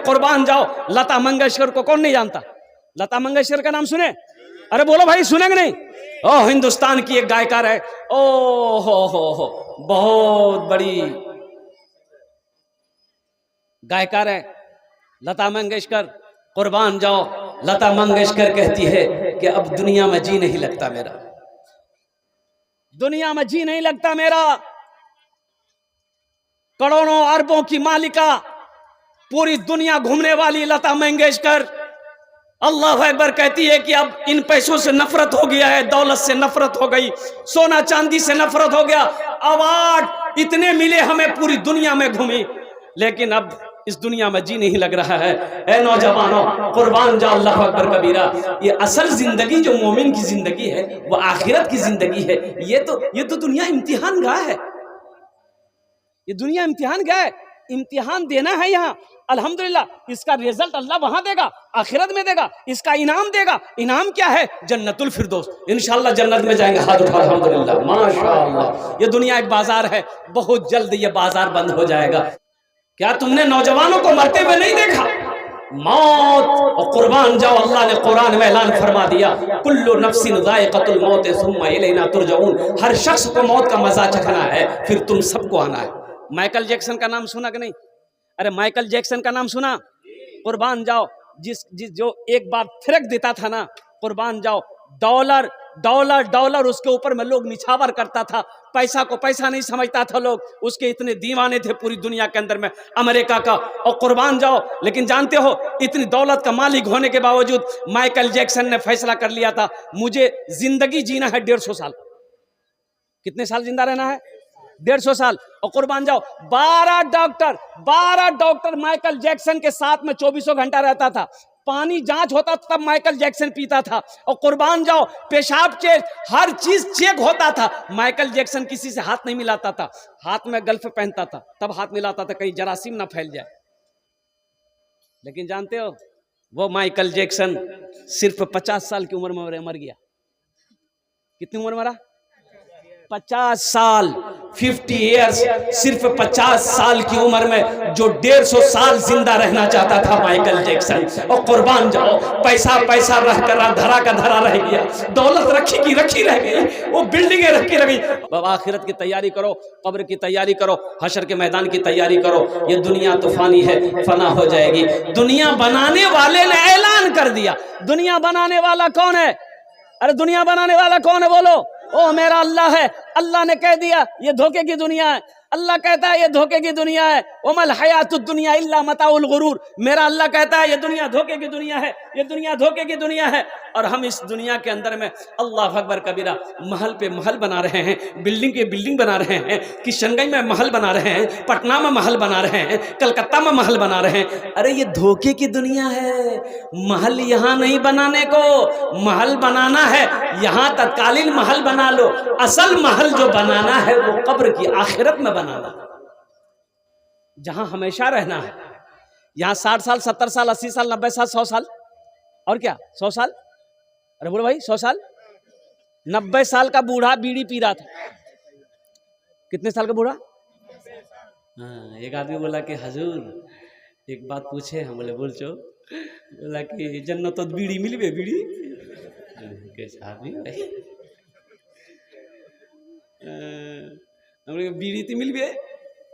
और कुर्बान जाओ। लता मंगेशकर को कौन नहीं जानता? लता मंगेशकर का नाम सुने? अरे बोलो भाई, सुने कि नहीं? ओ हिंदुस्तान की एक गायकार है, ओ हो, बहुत बड़ी गायकार है लता मंगेशकर। कुर्बान जाओ, लता मंगेशकर कहती है कि अब दुनिया में जी नहीं लगता मेरा, दुनिया में जी नहीं लगता मेरा। करोड़ों अरबों की मालिका, पूरी दुनिया घूमने वाली लता मंगेशकर अल्लाह अकबर कहती है कि अब इन पैसों से नफरत हो गया है, दौलत से नफरत हो गई, सोना चांदी से नफरत हो गया, अवार्ड इतने मिले हमें, पूरी दुनिया में घूमी, लेकिन अब इस दुनिया में जी नहीं लग रहा है। ए नौजवानों, कुर्बान जाओ, अल्लाह अकबर कबीरा। ये असल जिंदगी जो मोमिन की जिंदगी है वो आखिरत की जिंदगी है। ये तो दुनिया इम्तिहान गाह है, ये दुनिया इम्तिहान गाह है, इम्तिहान देना है यहाँ। अल्हम्दुलिल्लाह इसका रिजल्ट अल्लाह वहां देगा, आखिरत में देगा, इसका इनाम देगा। इनाम क्या है? जन्नतुल फिरदौस। इंशाअल्लाह जन्नत में जाएंगे, हाथ उठा अल्हम्दुलिल्लाह, माशाअल्लाह। ये दुनिया एक बाजार है, बहुत जल्द ये बाजार बंद हो जाएगा। क्या तुमने नौजवानों को मरते हुए नहीं देखा? मौत और कुर्बान जाओ, अल्लाह ने कुरान में ऐलान फरमा दिया, कुल्लु नफ्सिन ज़ाइक़तुल मौत सुम्मा इलैना तुरजऊन। हर शख्स को मौत का मजा चखना है, फिर तुम सबको आना है। माइकल जैक्सन का नाम सुना कि नहीं? अरे माइकल जैक्सन का नाम सुना? कुर्बान जाओ, जिस जो एक बार थिरक देता था ना, कुर्बान जाओ, डॉलर डॉलर डॉलर उसके ऊपर में लोग निछावर करता था। पैसा को पैसा नहीं समझता था लोग, उसके इतने दीवाने थे पूरी दुनिया के अंदर में, अमेरिका का। और कुर्बान जाओ, लेकिन जानते हो इतनी दौलत का मालिक होने के बावजूद माइकल जैक्सन ने फैसला कर लिया था, मुझे जिंदगी जीना है 150 साल। कितने साल जिंदा रहना है? 150 साल। और कुर्बान जाओ, 12 डॉक्टर माइकल जैक्सन के साथ में 24 घंटा रहता था। पानी जांच होता था तब माइकल जैक्सन पीता था। और कुर्बान जाओ, पेशाब चेक, हर चीज चेक होता था। माइकल जैक्सन किसी से हाथ नहीं मिलाता था, हाथ में गल्फ पहनता था तब हाथ मिलाता था, कहीं जरासीम ना फैल जाए। लेकिन जानते हो वो माइकल जैक्सन सिर्फ 50 साल की उम्र में मर गया। कितनी उम्र मरा? 50 साल, 50 ईयर्स। सिर्फ 50 साल की उम्र में जो 150 साल जिंदा रहना चाहता था माइकल जैक्सन। और कुर्बान जाओ, पैसा पैसा रह कर धरा का धरा रह गया, दौलत रखी की रखी रह गई, वो बिल्डिंगें रखी रह गई। अब आखिरत की तैयारी करो, कब्र की तैयारी करो, हशर के मैदान की तैयारी करो। ये दुनिया तूफानी है, फना हो जाएगी। दुनिया बनाने वाले ने ऐलान कर दिया। दुनिया बनाने वाला कौन है? अरे दुनिया बनाने वाला कौन है बोलो? ओ मेरा अल्लाह है। अल्लाह ने कह दिया ये धोखे की दुनिया है। अल्लाह कहता है ये धोखे की दुनिया है। वमल हयातुद दुनिया इल्ला मताउल गुरूर। मेरा अल्लाह कहता है ये दुनिया धोखे की दुनिया है, ये दुनिया धोखे की दुनिया है। और हम इस दुनिया के अंदर में अल्लाह अकबर कबीरा महल पे महल बना रहे हैं, बिल्डिंग पे बिल्डिंग बना रहे हैं, किशनगंज में महल बना रहे हैं, पटना में महल बना रहे हैं, कलकत्ता में महल बना रहे हैं। अरे ये धोखे की दुनिया है। महल यहाँ नहीं बनाने को, महल बनाना है यहाँ तत्कालीन महल बना लो। असल महल जो बनाना है वो कब्र की आखिरत में बनाना, जहां हमेशा रहना है। यहां 60 साल 70 साल 80 साल 90 साल 100 साल और क्या 100 साल। अरे बोलो भाई 100 साल। 90 साल का बूढ़ा बीड़ी पी रहा था। कितने साल का बूढ़ा? हाँ, एक आदमी बोला कि हजूर एक बात पूछे। हम बोले बोल चो। बोला कि जन्नत तो बीड़ी मिलबे बीड़ी कैसा आदमी भाई? बीड़ी तो मिलबे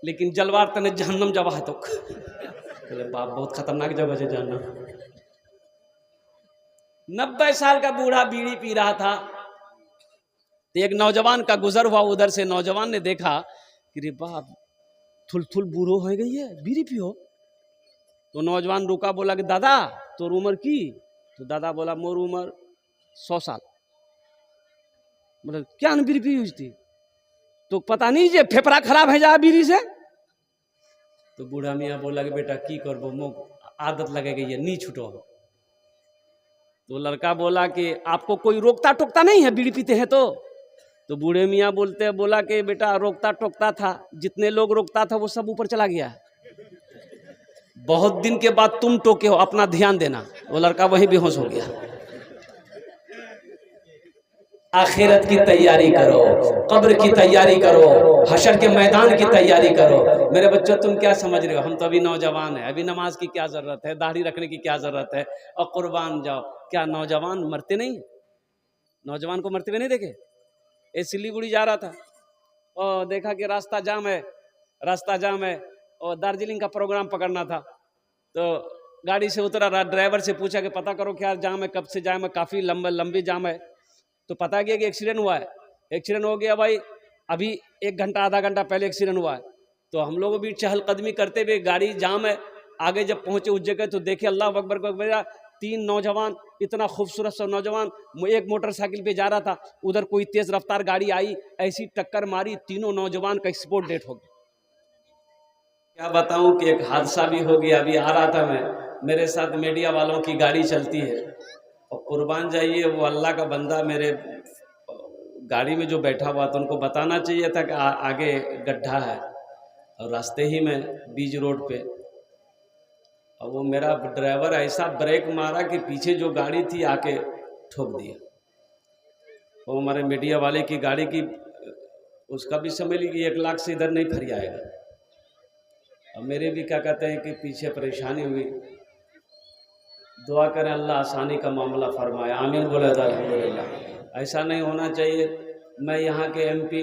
लेकिन जलवार तने जहन्नम जवा तो बाप बहुत खतरनाक जगह है जहन्नम। 90 साल का बूढ़ा बीड़ी पी रहा था तो एक नौजवान का गुजर हुआ उधर से। नौजवान ने देखा कि रे बाप थुल थुल बूढ़ो हो गई है, बीड़ी पियो। तो नौजवान रुका, बोला कि दादा तोर उम्र की? तो दादा बोला मोर उम्र 100 साल। मतलब क्या बीड़ी पी हुई थी? तो पता नहीं जे फेफड़ा खराब है जा बीड़ी से। तो बूढ़ा मियाँ बोला कि बेटा की करबो, मो आदत लगे गई है, नहीं छूटो। तो लड़का बोला कि आपको कोई रोकता टोकता नहीं है बीड़ी पीते हैं? तो बूढ़े मियाँ बोला कि बेटा रोकता टोकता था, जितने लोग रोकता था वो सब ऊपर चला गया। बहुत दिन के बाद तुम टोके हो, अपना ध्यान देना। वो लड़का वहीं बेहोश हो गया। आखिरत की तैयारी करो, कब्र की तैयारी करो, हशर के मैदान की तैयारी करो। मेरे बच्चों, तुम क्या समझ रहे हो? हम तो अभी नौजवान हैं, अभी नमाज की क्या ज़रूरत है, दाढ़ी रखने की क्या ज़रूरत है, और कुर्बान जाओ। क्या नौजवान मरते नहीं? नौजवान को मरते हुए नहीं देखे? ये सिलीगुड़ी जा रहा था और देखा कि रास्ता जाम है, रास्ता जाम है, और दार्जिलिंग का प्रोग्राम पकड़ना था। तो गाड़ी से उतरा, ड्राइवर से पूछा कि पता करो क्या जाम है, कब से जाम है, काफ़ी लंबी जाम है। तो पता गया कि एक्सीडेंट हुआ है। एक्सीडेंट हो गया भाई, अभी 1 घंटा आधा घंटा पहले एक्सीडेंट हुआ है। तो हम लोग भी चहलकदमी करते हुए, गाड़ी जाम है, आगे जब पहुंचे उस जगह तो देखे अल्लाह अकबर अकबर, 3 नौजवान, इतना खूबसूरत सा नौजवान, एक मोटरसाइकिल पे जा रहा था, उधर कोई तेज़ रफ्तार गाड़ी आई, ऐसी टक्कर मारी, तीनों नौजवान का स्पॉट डेथ हो गया। क्या बताऊं कि एक हादसा भी हो गया। अभी आ रहा था मैं, मेरे साथ मीडिया वालों की गाड़ी चलती है, और कुर्बान जाइए वो अल्लाह का बंदा मेरे गाड़ी में जो बैठा हुआ था, उनको बताना चाहिए था कि आगे गड्ढा है, और रास्ते ही में बीच रोड पे, और वो मेरा ड्राइवर ऐसा ब्रेक मारा कि पीछे जो गाड़ी थी आके ठोक दिया। वो हमारे मीडिया वाले की गाड़ी की, उसका भी समझ ली कि 1 लाख से इधर नहीं फरी आएगा। और मेरे भी क्या कहते हैं कि पीछे परेशानी हुई। दुआ करें अल्लाह आसानी का मामला फरमाए, आमीन बोले अल्हम्दुलिल्लाह। ऐसा नहीं होना चाहिए। मैं यहाँ के MP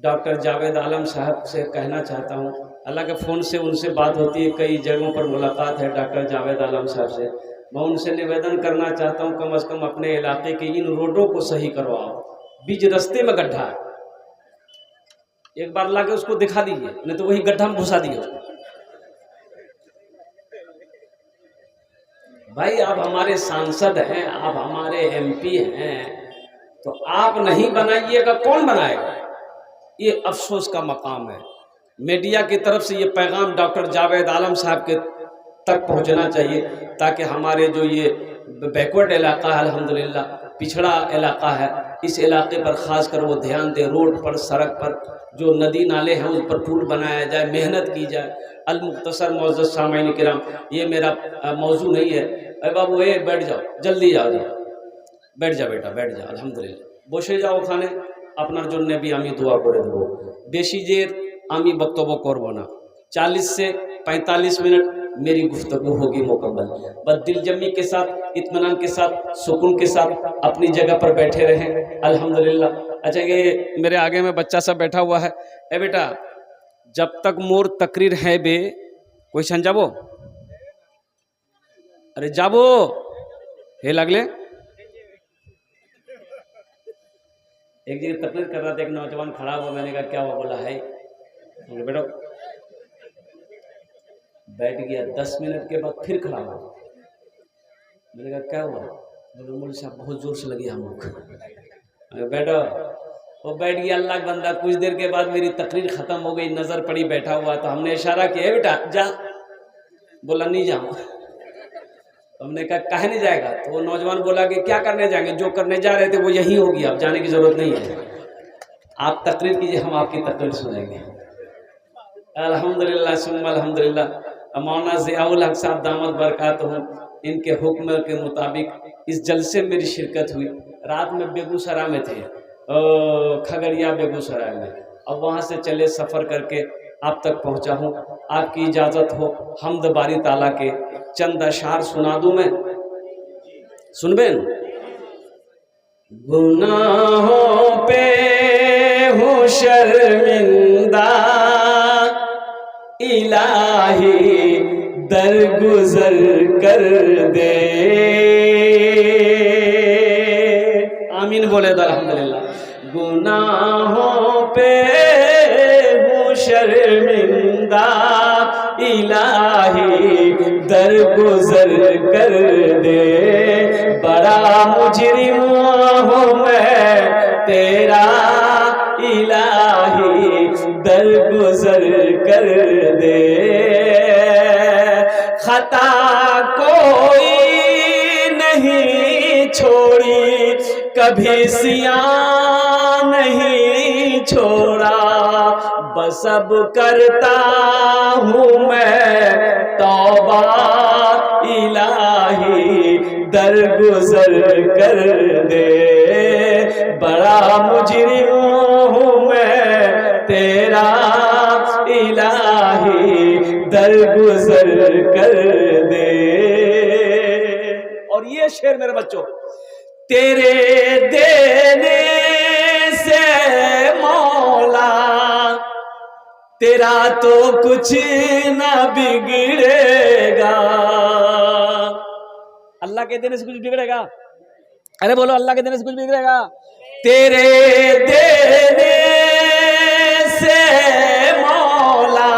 डॉक्टर जावेद आलम साहब से कहना चाहता हूँ, अल्लाह के फ़ोन से उनसे बात होती है, कई जगहों पर मुलाकात है डॉक्टर जावेद आलम साहब से। मैं उनसे निवेदन करना चाहता हूँ, कम से कम अपने इलाके के इन रोडों को सही करवाओ। बीच रास्ते में गड्ढा है, एक बार ला के उसको दिखा दीजिए, नहीं तो वही गड्ढा में घुसा दिए उसको। भाई आप हमारे सांसद हैं, आप हमारे MP हैं, तो आप नहीं बनाइएगा कौन बनाएगा? ये अफसोस का मकाम है। मीडिया की तरफ से ये पैगाम डॉक्टर जावेद आलम साहब के तक पहुंचना चाहिए, ताकि हमारे जो ये बैकवर्ड इलाका है, अल्हम्दुलिल्लाह पिछड़ा इलाका है, इस इलाके पर ख़ास कर वो ध्यान दे। रोड पर, सड़क पर जो नदी नाले हैं उस पर पुल बनाया जाए, मेहनत की जाए। अल-मुख्तसर मुअज़्ज़ज़ सामईन किराम, ये मेरा मौजू नहीं है। अरे बाबू बैठ जाओ, जल्दी जाओ, बैठ जा बेटा, बैठ जा। अल्हम्दुलिल्लाह বসে যাও ওখানে, আপনার জন্য भी আমি দোয়া করে দেব। বেশি জের আমি বক্তব্য করব না, 40 से 45 मिनट मेरी गुफ्तगू होगी मुकम्मल। बस दिलजमी के साथ, इत्मीनान के साथ, सुकून के साथ अपनी जगह पर बैठे रहें। अल्हम्दुलिल्लाह। अच्छा, ये मेरे आगे में बच्चा सब बैठा हुआ है। ए बेटा, जब तक मोर तकरीर है बे, कोई सन जाबो, अरे जाबो हे लगले। एक जगह तकरीर कर रहा था, एक नौजवान खड़ा हुआ, मैंने कहा क्या हुआ? बोला है, बैठो। बैठ गया, 10 मिनट के बाद फिर खड़ा हुआ। मैंने कहा क्या हुआ? बोले मौलवी साहब बहुत जोर से लगी हम लोग। बैठो। वो बैठ गया, अल्लाह का बंदा। कुछ देर के बाद मेरी तकरीर ख़त्म हो गई, नज़र पड़ी बैठा हुआ, तो हमने इशारा किया बेटा जा। बोला नहीं जाऊँ। हमने कहा काहे नहीं जाएगा? तो वो नौजवान बोला कि क्या करने जाएंगे, जो करने जा रहे थे वो यही होगी, अब जाने की ज़रूरत नहीं है, आप तकरीर कीजिए, हम आपकी तकरीर सुनेंगे। अल्हम्दुलिल्लाह सुम्मा अल्हम्दुलिल्लाह। मौलाना ज़ियाउल हक साहब दामद बरकातहू, इनके हुक्म के मुताबिक इस जलसे में मेरी शिरकत हुई। रात में बेगूसराय में थे, खगड़िया बेगूसराय में। अब वहाँ से चले सफ़र करके आप तक पहुँचा हूँ। आपकी इजाज़त हो हम्द बारी ताला के चंद अशार सुना दूँ मैं, सुनबेन? गुनाहों पे हूँ शर्मिंदा, इलाही दरगुजर कर दे। आमीन बोले अल्हम्दुलिल्लाह। गुनाहों पे हूँ शर्मिंदा, इलाही दरगुजर कर दे। बड़ा मुजरिम हूँ मैं तेरा, इलाही दरगुजर कर दे। खता कोई नहीं छोड़ी, कभी सियां नहीं छोड़ा, बस अब करता हूँ मैं तौबा, इलाही दरगुजर कर दे। बड़ा मुजरिम हूँ मैं तेरा इलाही, दरगुजर कर दे। और ये शेर मेरे बच्चों, तेरे देने से मौला तेरा तो कुछ ना बिगड़ेगा। अल्लाह के देने से कुछ बिगड़ेगा? अरे बोलो, अल्लाह के देने से कुछ बिगड़ेगा? तेरे देने से मौला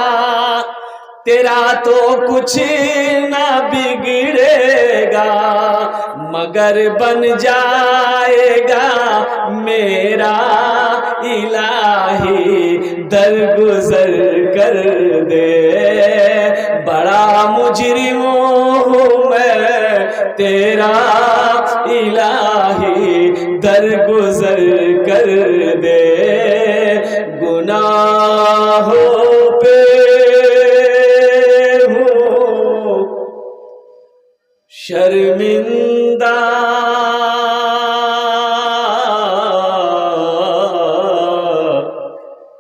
तेरा तो कुछ ना बिगड़ेगा, मगर बन जाएगा मेरा इलाही, दरगुजर कर दे। बड़ा मुजरिम हूँ मैं तेरा इलाही, दरगुजर कर दे। गुनाहों पे हूँ शर्मिंदा,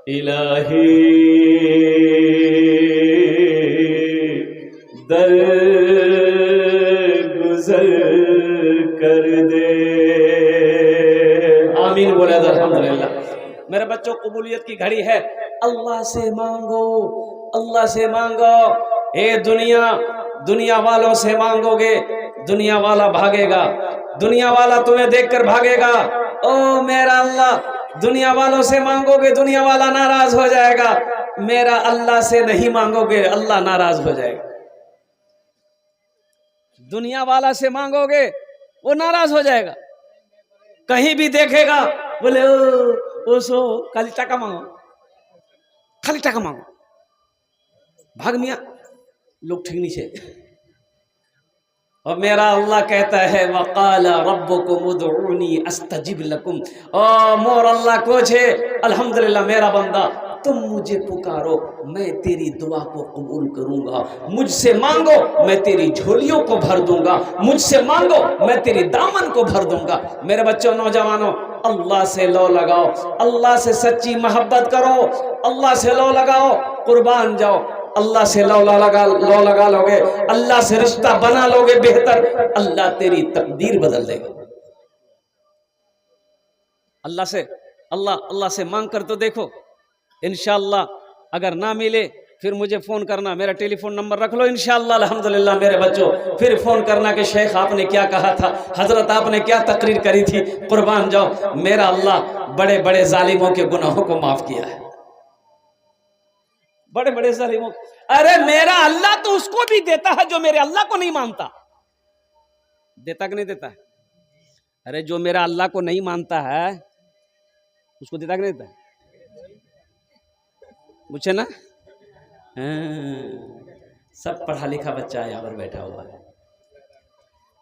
इलाही दरगुजर कर दे। आमीन बोले अल्हम्दुलिल्लाह। मेरे बच्चों, कबूलियत की घड़ी है, अल्लाह से मांगो, अल्लाह से मांगो। ए दुनिया वालों से मांगोगे, दुनिया वाला भागेगा, दुनिया वाला तुम्हें देखकर भागेगा। ओ मेरा अल्लाह, दुनिया वालों से मांगोगे, दुनिया वाला नाराज हो जाएगा। मेरा अल्लाह से नहीं मांगोगे, अल्लाह नाराज हो जाएगा। दुनिया वाला से मांगोगे, वो नाराज हो जाएगा। कहीं भी देखेगा बोले ओ सो खाली टाका मांगो, खाली टाका मांगो, भाग मिया, लोग ठीक नहीं है। और मेरा अल्लाह कहता है वक़ाल रब्बुकुम उदऊनी अस्तजिब लकुम। ओ मोर अल्लाह को छे, अल्हम्दुलिल्लाह मेरा बंदा, तुम मुझे पुकारो, मैं तेरी दुआ को कबूल करूंगा। मुझसे मांगो, मैं तेरी झोलियों को भर दूंगा। मुझसे मांगो, मैं तेरी दामन को भर दूंगा। मेरे बच्चों, नौजवानों, अल्लाह से लो लगाओ, अल्लाह से सच्ची मोहब्बत करो, अल्लाह से लो लगाओ, कुर्बान जाओ। अल्लाह से लो लगा लोगे, अल्लाह से रिश्ता बना लोगे बेहतर, अल्लाह तेरी तकदीर बदल देगा। अल्लाह से मांग कर तो देखो, इंशाअल्लाह। अगर ना मिले फिर मुझे फोन करना, मेरा टेलीफोन नंबर रख लो इंशाअल्लाह। अल्हम्दुलिल्लाह मेरे बच्चों, फिर फोन करना कि शेख आपने क्या कहा था, हजरत आपने क्या तकरीर करी थी। कुर्बान जाओ, मेरा अल्लाह बड़े बड़े जालिमों के गुनाहों को माफ किया है, बड़े बड़े जालिमों। अरे मेरा अल्लाह तो उसको भी देता है जो मेरे अल्लाह को नहीं मानता। देता कि नहीं देता है? अरे जो मेरा अल्लाह को नहीं मानता है उसको देता कि नहीं देता? पूछे ना। सब पढ़ा लिखा बच्चा यहाँ पर बैठा हुआ है।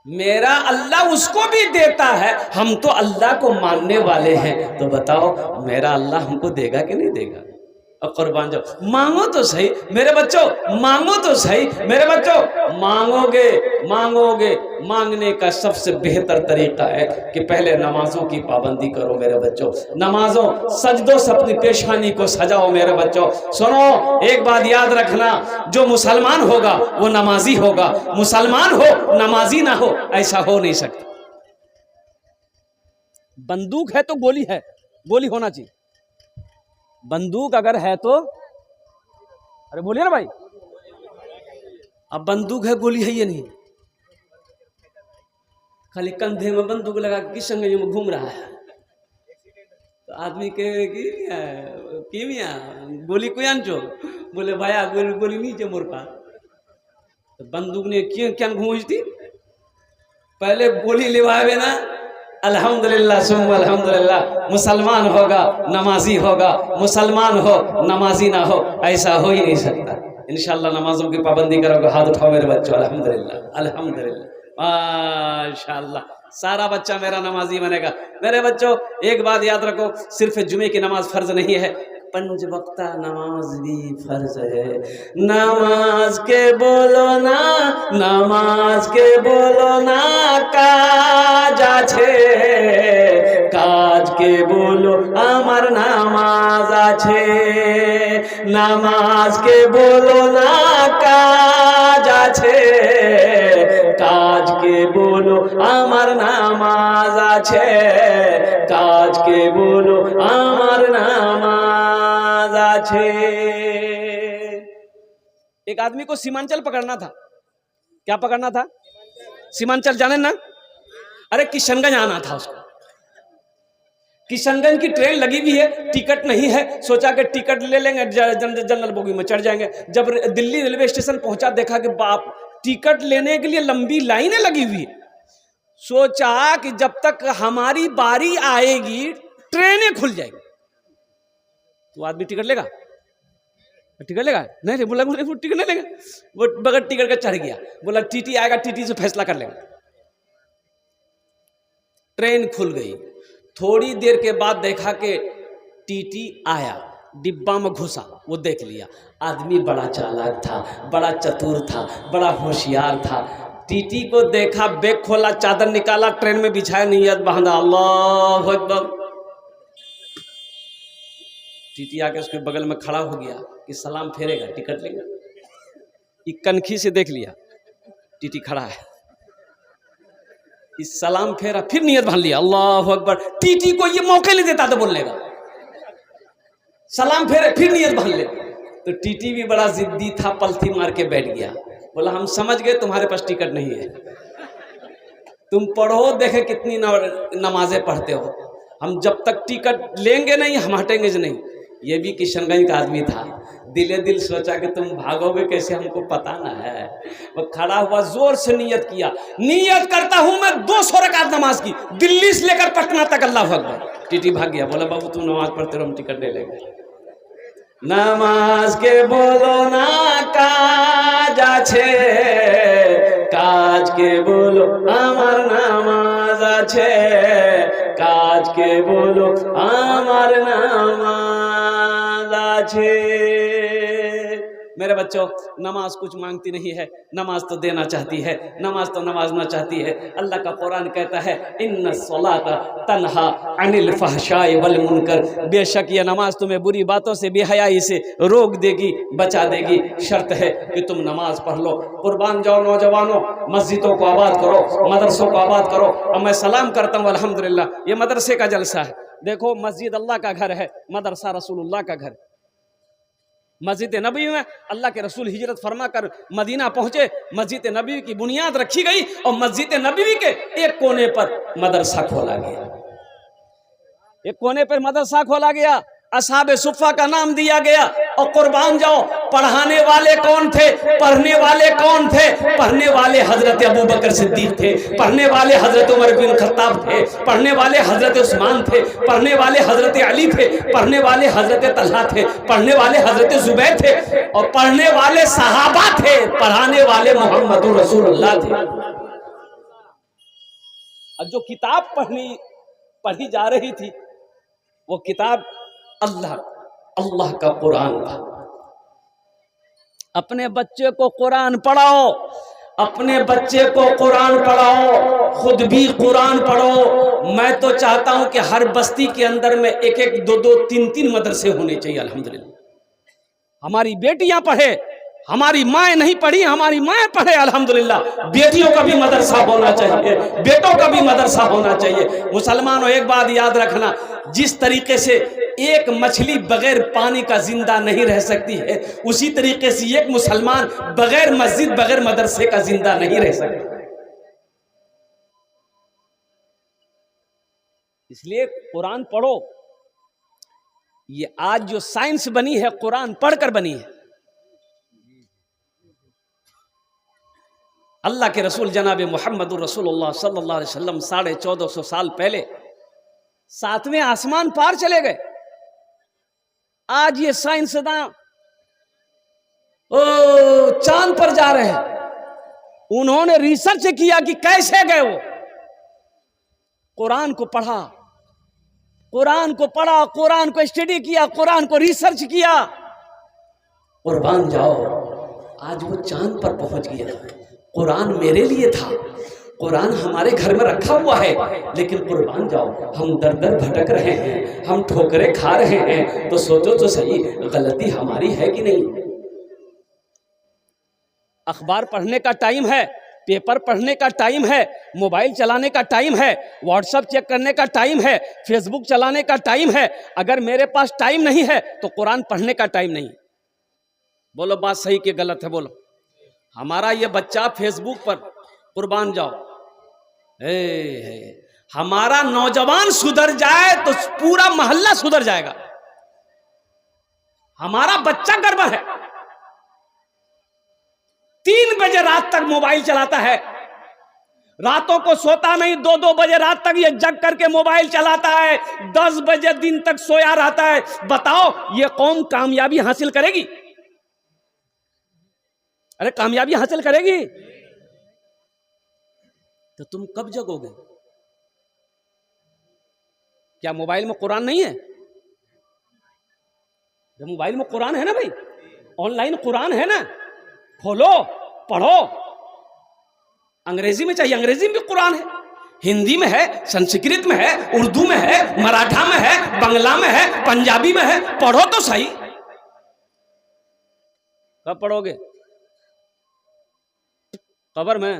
मेरा अल्लाह उसको भी देता है, हम तो अल्लाह को मानने वाले हैं, तो बताओ मेरा अल्लाह हमको देगा कि नहीं देगा? और कुर्बान जाओ, मांगो तो सही मेरे बच्चों, मांगो तो सही मेरे बच्चों। मांगोगे, मांगने का सबसे बेहतर तरीका है कि पहले नमाजों की पाबंदी करो मेरे बच्चों। नमाजों, सजदों से अपनी पेशानी को सजाओ मेरे बच्चों। सुनो, एक बात याद रखना, जो मुसलमान होगा वो नमाजी होगा, मुसलमान हो नमाजी ना हो, ऐसा हो नहीं सकता। बंदूक है तो गोली है, गोली होना चाहिए। बंदूक अगर है तो, अरे बोलिए ना भाई, अब बंदूक है गोली है ये नहीं। खाली कंधे में बंदूक लगा के किस संग में घूम रहा है, तो आदमी के कि मिया गोली कोई आनचो, बोले भाया गोली नहीं चे मोर पास। तो बंदूक ने क्या घूमती, पहले गोली लेवावे ना। अल्हम्दुलिल्लाह सुम्मा अल्हम्दुलिल्लाह, मुसलमान होगा नमाजी होगा, मुसलमान हो नमाजी ना हो, ऐसा हो ही नहीं सकता। इंशाअल्लाह नमाजों की पाबंदी करोगे, हाथ उठाओ मेरे बच्चों। अल्हम्दुलिल्लाह अल्हम्दुलिल्लाह माशाअल्लाह, सारा बच्चा मेरा नमाजी बनेगा। मेरे बच्चों, एक बात याद रखो, सिर्फ जुमे की नमाज फर्ज नहीं है, 5 वक्ता नमाज भी फर्ज है। नमाज के बोलो ना, नमाज के बोलो ना काज আছে, কাজ কে বলো আমার নামাজ আছে। নামাজ কে বলো না কাজ আছে, কাজ কে বলো আমার নামাজ আছে, কাজ কে বলো আমার নামাज আছে। एक आदमी को सीमांचल पकड़ना था। क्या पकड़ना था? सीमांचल जाने ना? अरे किशनगंज आना था उसको। किशनगंज की ट्रेन लगी हुई है, टिकट नहीं है, सोचा कि टिकट ले लेंगे, जनरल बोगी में चढ़ जाएंगे। जब दिल्ली रेलवे स्टेशन पहुंचा, देखा कि बाप टिकट लेने के लिए लंबी लाइनें लगी हुई है। सोचा कि जब तक हमारी बारी आएगी ट्रेनें खुल जाएगी। तो आदमी टिकट लेगा? टिकट लेगा? नहीं, बोला वो टिकट नहीं लेगा। वो बगैर टिकट का चढ़ गया, बोला टीटी आएगा, टीटी से फैसला कर लेगा। ट्रेन खुल गई। थोड़ी देर के बाद देखा कि टीटी आया, डिब्बा में घुसा, वो देख लिया। आदमी बड़ा चालाक था, बड़ा चतुर था, बड़ा होशियार था। टीटी को देखा, बैग खोला, चादर निकाला, ट्रेन में बिछाया, नियत बांधा, अल्लाहु अकबर। टीटी आके उसके बगल में खड़ा हो गया कि सलाम फेरेगा, टिकट लेगा। एक कनखी से देख लिया टीटी खड़ा है, इस सलाम फेरा, फिर नियत बांध लिया, अल्लाहु अकबर। टीटी को ये मौके नहीं देता था बोलने का। सलाम फेरे, फिर नियत बांध ले। तो टीटी भी बड़ा जिद्दी था, पलथी मार के बैठ गया। बोला हम समझ गए तुम्हारे पास टिकट नहीं है, तुम पढ़ो, देखे कितनी नमाजें पढ़ते हो। हम जब तक टिकट लेंगे नहीं, हम हटेंगे नहीं। ये भी किशनगंज का आदमी था। दिले दिल सोचा कि तुम भागोगे कैसे, हमको पता ना है। वो खड़ा हुआ, जोर से नियत किया, नियत करता हूं मैं 200 रकात नमाज की, दिल्ली से लेकर पटना तक, अल्लाहु अकबर। टीटी भाग गया, बोला बाबू तुम नमाज पढ़ते रहो, हम टिकट ले लेंगे। नमाज के बोलो ना काज আছে, কাজ কে বলো আমার নামাজ আছে, কাজ কে বলো আমার নামাজ আছে। मेरे बच्चों, नमाज कुछ मांगती नहीं है, नमाज तो देना चाहती है, नमाज तो नवाजना चाहती है। अल्लाह का कुरान कहता है इन्ना सलाता तन्हा अनिल फहशाए वल मुनकर, बेशक ये नमाज तुम्हें बुरी बातों से, बेहयाई से रोक देगी, बचा देगी। शर्त है कि तुम नमाज पढ़ लो। कुर्बान जाओ नौजवानों, मस्जिदों को आबाद करो, मदरसों को आबाद करो। अब मैं सलाम करता हूँ अल्हम्दुलिल्लाह, ये मदरसे का जलसा है। देखो, मस्जिद अल्लाह का घर है, मदरसा रसूलुल्लाह का घर। मस्जिद नबी में अल्लाह के रसूल हिजरत फरमा कर मदीना पहुंचे, मस्जिद नबी की बुनियाद रखी गई और मस्जिद नबी के एक कोने पर मदरसा खोला गया। एक कोने पर मदरसा खोला गया, असहाबे सुफ़ा का नाम दिया गया। और कुर्बान जाओ, पढ़ाने वाले कौन थे, पढ़ने वाले कौन थे? पढ़ने वाले हजरत अबू बकर सिद्दीक थे, पढ़ने वाले हजरत उमर बिन खत्ताब थे, पढ़ने वाले हजरत उस्मान थे, पढ़ने वाले हजरत अली थे, पढ़ने वाले हजरत तलहा थे, पढ़ने वाले हजरत जुबैर थे, और पढ़ने वाले सहाबा थे, पढ़ाने वाले मोहम्मद रसूलुल्लाह थे। अब जो किताब पढ़ी जा रही थी, वो किताब अल्लाह का कुरान था। अपने बच्चे को कुरान पढ़ाओ, अपने बच्चे को कुरान पढ़ाओ, खुद भी कुरान पढ़ो। मैं तो चाहता हूं कि हर बस्ती के अंदर में 1-1, 2-2, 3-3 मदरसे होने चाहिए। अल्हम्दुलिल्लाह हमारी बेटियां पढ़े, हमारी माएँ नहीं पढ़ी, हमारी माएँ पढ़े अल्हम्दुलिल्लाह। बेटियों का भी मदरसा होना चाहिए, बेटों का भी मदरसा होना चाहिए। मुसलमानों, एक बात याद रखना, जिस तरीके से एक मछली बगैर पानी का जिंदा नहीं रह सकती है, उसी तरीके से एक मुसलमान बगैर मस्जिद, बगैर मदरसे का जिंदा नहीं रह सकता। इसलिए कुरान पढ़ो। ये आज जो साइंस बनी है, कुरान पढ़कर बनी है। अल्लाह के रसूल जनाब मोहम्मद रसूलुल्लाह सल्लल्लाहु अलैहि वसल्लम 1450 साल पहले 7वें आसमान पार चले गए। आज ये साइंसदां चांद पर जा रहे हैं। उन्होंने रिसर्च किया कि कैसे गए वो। कुरान को पढ़ा, कुरान को पढ़ा, कुरान को स्टडी किया, कुरान को रिसर्च किया। कुर्बान जाओ, आज वो चांद पर पहुंच गया। कुरान मेरे लिए था, कुरान हमारे घर में रखा हुआ है, लेकिन कुर्बान जाओ, हम दर दर भटक रहे हैं, हम ठोकरें खा रहे हैं। तो सोचो तो सही, गलती हमारी है कि नहीं। अखबार पढ़ने का टाइम है, पेपर पढ़ने का टाइम है, मोबाइल चलाने का टाइम है, व्हाट्सएप चेक करने का टाइम है, फेसबुक चलाने का टाइम है। अगर मेरे पास टाइम नहीं है तो कुरान पढ़ने का टाइम नहीं। बोलो बात सही कि गलत है? बोलो। हमारा ये बच्चा फेसबुक पर, कुर्बान जाओ, हमारा नौजवान सुधर जाए तो पूरा मोहल्ला सुधर जाएगा। हमारा बच्चा गड़बड़ है, 3 बजे रात तक मोबाइल चलाता है, रातों को सोता नहीं, 2-2 बजे रात तक ये जग करके मोबाइल चलाता है, 10 बजे दिन तक सोया रहता है। बताओ ये कौम कामयाबी हासिल करेगी? अरे कामयाबी हासिल करेगी तो तुम कब जगोगे? क्या मोबाइल में कुरान नहीं है? जब मोबाइल में कुरान है ना भाई, ऑनलाइन कुरान है ना, खोलो पढ़ो। अंग्रेजी में चाहिए, अंग्रेजी में भी कुरान है, हिंदी में है, संस्कृत में है, उर्दू में है, मराठा में है, बंगला में है, पंजाबी में है। पढ़ो तो सही। कब पढ़ोगे? कब्र में?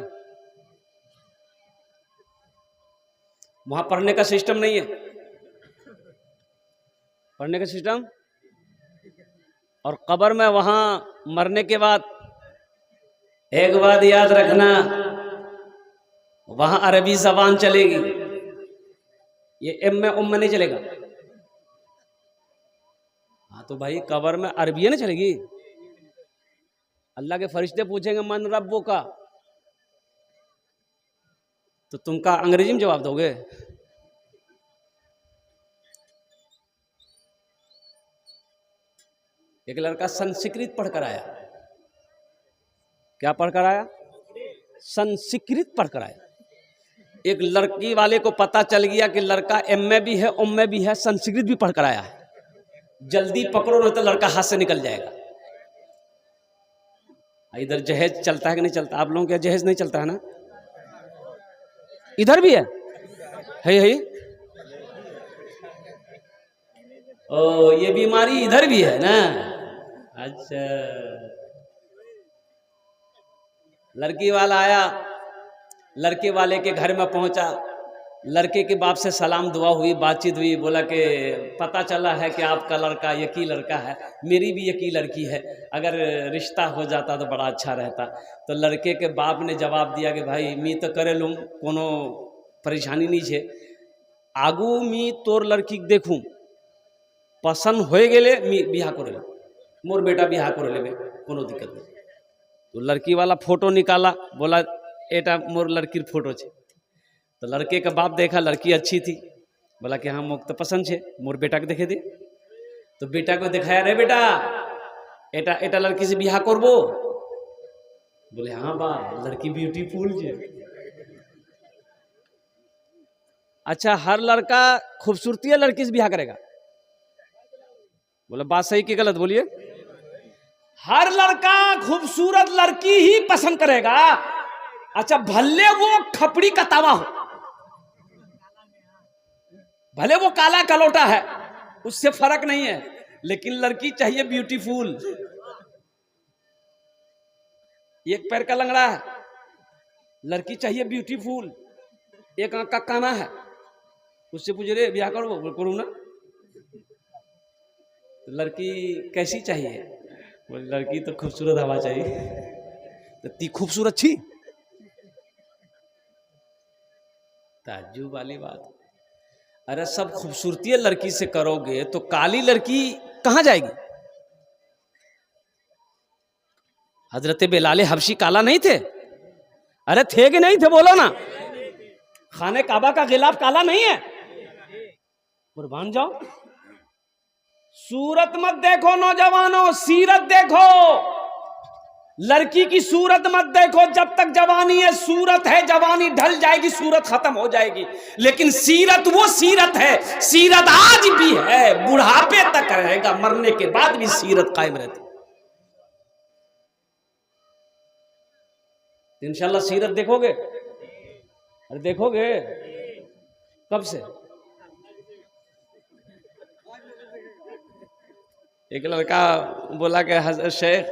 वहां पढ़ने का सिस्टम नहीं है, पढ़ने का सिस्टम। और कब्र में वहां मरने के बाद एक बात याद रखना, वहां अरबी जबान चलेगी, ये एम में उम में नहीं चलेगा। हाँ तो भाई कब्र में अरबी नहीं चलेगी। अल्लाह के फरिश्ते पूछेंगे मन रब्बो का, तो तुम का अंग्रेजी में जवाब दोगे? एक लड़का संस्कृत पढ़कर आया। क्या पढ़कर आया? संस्कृत पढ़कर आया। एक लड़की वाले को पता चल गया कि लड़का एम में भी है, उम में भी है, संस्कृत भी पढ़कर आया है। जल्दी पकड़ो नहीं तो लड़का हाथ से निकल जाएगा। इधर जहेज चलता है कि नहीं चलता? आप लोगों के जहेज नहीं चलता है ना? इधर भी है? ओ ये बीमारी इधर भी है ना? अच्छा। लड़की वाला आया, लड़के वाले के घर में पहुंचा, लड़के के बाप से सलाम दुआ हुई, बातचीत हुई। बोला कि पता चला है कि आपका लड़का यकी लड़का है, मेरी भी यकी लड़की है, अगर रिश्ता हो जाता तो बड़ा अच्छा रहता। तो लड़के के बाप ने जवाब दिया कि भाई मी तो करे लूँ, कोनो परेशानी नहीं है, आगू मी तोर लड़की देखूँ, पसंद हो गए मी बिहा कर, मोर बेटा बिहा कर ले, कोनो दिक्कत नहीं। तो लड़की वाला फोटो निकाला, बोला एटा मोर लड़की फोटो छे। तो लड़के का बाप देखा लड़की अच्छी थी, बोला कि हाँ मोक तो पसंद है, मोर बेटा के देखे दे। तो बेटा को दिखाया, रे बेटा एटा एटा लड़की से बिहा करबो? बोले हाँ बा, लड़की ब्यूटीफुल है। अच्छा हर लड़का खूबसूरती है लड़की से बिहा करेगा? बोले बात सही कि गलत? बोलिए। हर लड़का खूबसूरत लड़की ही पसंद करेगा। अच्छा भले वो खपड़ी का तवा हो, भले वो काला कलोटा है, उससे फर्क नहीं है, लेकिन लड़की चाहिए ब्यूटीफुल। एक पैर का लंगड़ा है, लड़की चाहिए ब्यूटीफुल। एक आंख का काना है, उससे पूछ रहे ब्याह करो? करूँ ना। तो लड़की कैसी चाहिए? बोले लड़की तो खूबसूरत हवा चाहिए। तो ती खूबसूरत छी? ताज्जुब वाली बात। अरे सब खूबसूरती लड़की से करोगे तो काली लड़की कहां जाएगी? हजरत बिलाल हबशी काला नहीं थे? अरे थे कि नहीं थे? बोलो ना। खाने काबा का गिलाफ काला नहीं है? कुर्बान जाओ। सूरत मत देखो नौजवानों, सीरत देखो। लड़की की सूरत मत देखो, जब तक जवानी है सूरत है, जवानी ढल जाएगी सूरत खत्म हो जाएगी। लेकिन सीरत वो सीरत है, सीरत आज भी है, बुढ़ापे तक रहेगा, मरने के बाद भी सीरत कायम रहती। इंशाल्लाह सीरत देखोगे? अरे देखोगे कब से? एक लड़का बोला कि हज़रत शेख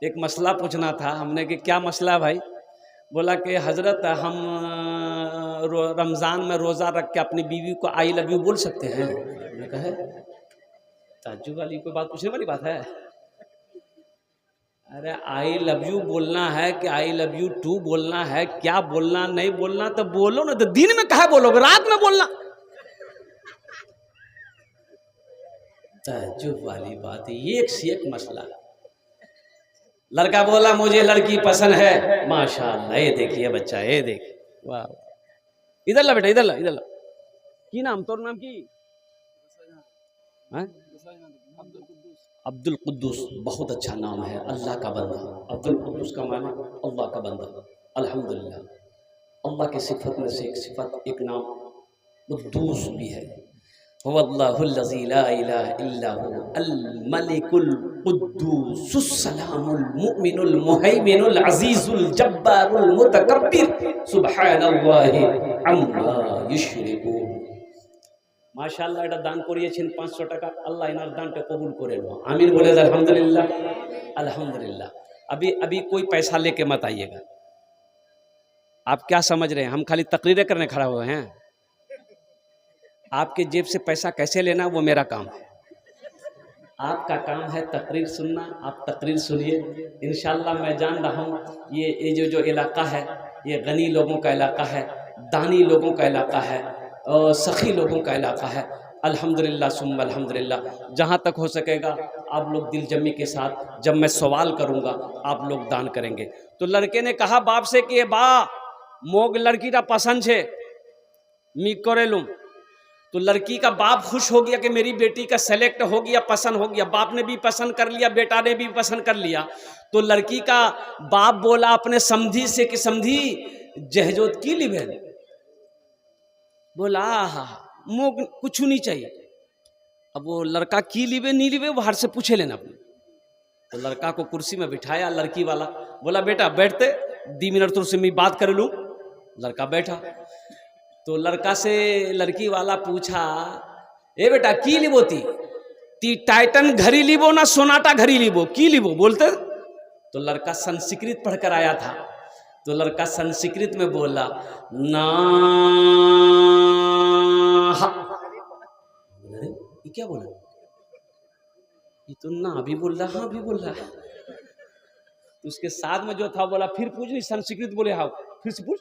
एक मसला पूछना था। हमने कि क्या मसला भाई? बोला कि हज़रत हम रमज़ान में रोज़ा रख के अपनी बीवी को आई लव यू बोल सकते हैं? मैंने कहा ताज्जुब वाली कोई बात पूछने वाली बात है? अरे आई लव यू बोलना है कि आई लव यू टू बोलना है? क्या बोलना नहीं बोलना तो बोलो ना, तो दिन में कहा बोलोगे, रात में बोलना? ताज्जुब वाली बात है, एक से एक मसला। लड़का बोला मुझे लड़की पसंद है। माशाअल्लाह, ये देखिए बच्चा, ये देखिए, वाह। इधर ला बेटा, इधर ला, इधर ला। की नाम तोर नाम की? अब्दुल कुद्दूस। बहुत अच्छा नाम है, अल्लाह का बंदा। अब्दुल कुद्दूस का माना अल्लाह का बंदा। अल्हम्दुलिल्लाह, अल्लाह की सिफत में से एक सिफत, एक नाम कुद्दूस भी है। वल्लाहुल्लज़ी ला इलाहा इल्ला हु अल मलिकुल कुद्दूसुस सलामुल मुमिनुल मुहैमिनुल अज़ीज़ुल जब्बारुल मुतकब्बिर सुब्हानल्लाहि अम्मा युश्रिकून। माशाअल्लाह, এটা দান করিয়েছেন 500 টাকা। আল্লাহ এনার দানটা কবুল করে লো, আমিন বলে যান। अल्हम्दुलिल्लाह, अल्हम्दुलिल्लाह। अभी कोई पैसा लेके मत आइएगा। आप क्या समझ रहे हैं हम खाली तकरीरें करने खड़ा हुए हैं? आपके जेब से पैसा कैसे लेना वो मेरा काम है। आपका काम है तकरीर सुनना। आप तकरीर सुनिए, इंशाअल्लाह। मैं जान रहा हूँ ये जो इलाका है ये गनी लोगों का इलाका है, दानी लोगों का इलाका है, और सखी लोगों का इलाका है। अल्हम्दुलिल्लाह सुम्मा अल्हम्दुलिल्लाह। जहाँ तक हो सकेगा आप लोग दिल जमी के साथ, जब मैं सवाल करूँगा आप लोग दान करेंगे। तो लड़के ने कहा बाप से कि बा मोग लड़की का पसंद है, मी करे लूँ। तो लड़की का बाप खुश हो गया कि मेरी बेटी का सेलेक्ट हो गया, पसंद हो गया। बाप ने भी पसंद कर लिया, बेटा ने भी पसंद कर लिया। तो लड़की का बाप बोला अपने समधी से कि समधी जहजोत की लिबे? बोला हा मोग कुछ नहीं चाहिए। अब वो लड़का की लिबे नहीं लिबे बाहर से पूछे लेना अपने। तो लड़का को कुर्सी में बिठाया लड़की वाला, बोला बेटा बैठते 2 मिनट तुझसे मैं बात कर लूँ। लड़का बैठा। तो लड़का से लड़की वाला पूछा, ए बेटा की लिबो ती टाइटन घड़ी लिबो ना सोनाटा घड़ी लिबो, की लिबो बोलते? तो लड़का संस्कृत पढ़कर आया था। तो लड़का संस्कृत में बोला ना। ये क्या बोला? ये तो ना भी बोल रहा, हाँ भी बोल रहा। तो उसके साथ में जो था बोला फिर पूछ, नहीं संस्कृत बोले हाँ, फिर से पूछ।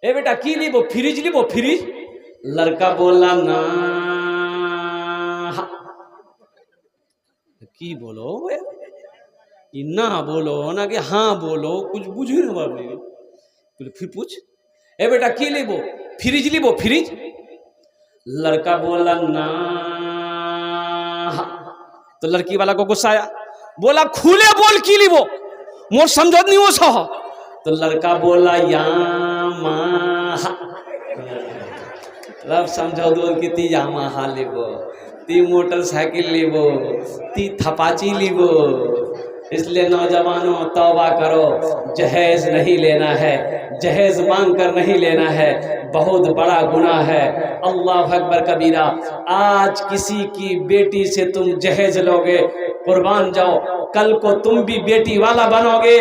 ए बेटा की लिबो? फ्रिज लिबो, फ्रिज? लड़का बोला ना। की बोलो ये ना बोलो ना कि हाँ बोलो, कुछ बुझे ना बाप ने। बोले फिर पूछ। ए बेटा की लिबो? फ्रिज लिबो, फ्रिज? लड़का बोला ना। तो लड़की वाला को गुस्सा आया, बोला खुले बोल की लिबो, मोर समझत नहीं हो सह। तो लड़का बोला यामाहा। रब समझो दो कि ती यामाहा लिबो, ती मोटरसाइकिल लिबो, ती थपाची लिबो। इसलिए नौजवानों तौबा करो, जहेज नहीं लेना है, जहेज मांग कर नहीं लेना है, बहुत बड़ा गुनाह है। अल्लाह अकबर कबीरा। आज किसी की बेटी से तुम जहेज लोगे, कुर्बान जाओ, कल को तुम भी बेटी वाला बनोगे,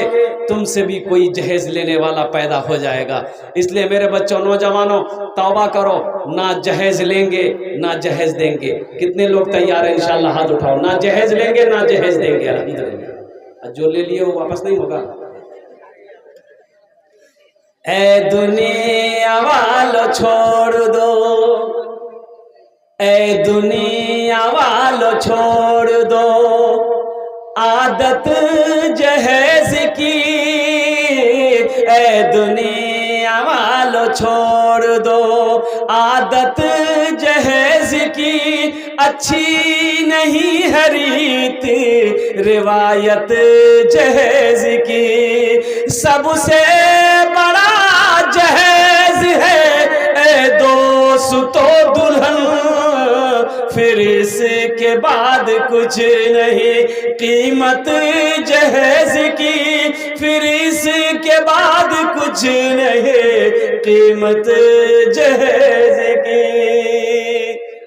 तुमसे भी कोई जहेज लेने वाला पैदा हो जाएगा। इसलिए मेरे बच्चों नौजवानों तौबा करो, ना जहेज लेंगे ना जहेज देंगे। कितने लोग तैयार हैं? इंशाल्लाह हाथ उठाओ। ना जहेज लेंगे ना जहेज देंगे। अल्हम्दुलिल्लाह। जो ले लिए वो वापस नहीं होगा। ए दुनिया वालों छोड़ दो, ए दुनिया वालों छोड़ दो आदत जहेज की। ए दुनिया वालों छोड़ दो आदत जहेज की। अच्छी नहीं है रीत रिवायत जहेज की, सबसे बड़ा जहेज है ए दोस्तों दुल्हन, फिर इसके बाद कुछ नहीं कीमत जहेज की, फिर इसके बाद कुछ नहीं कीमत जहेज की।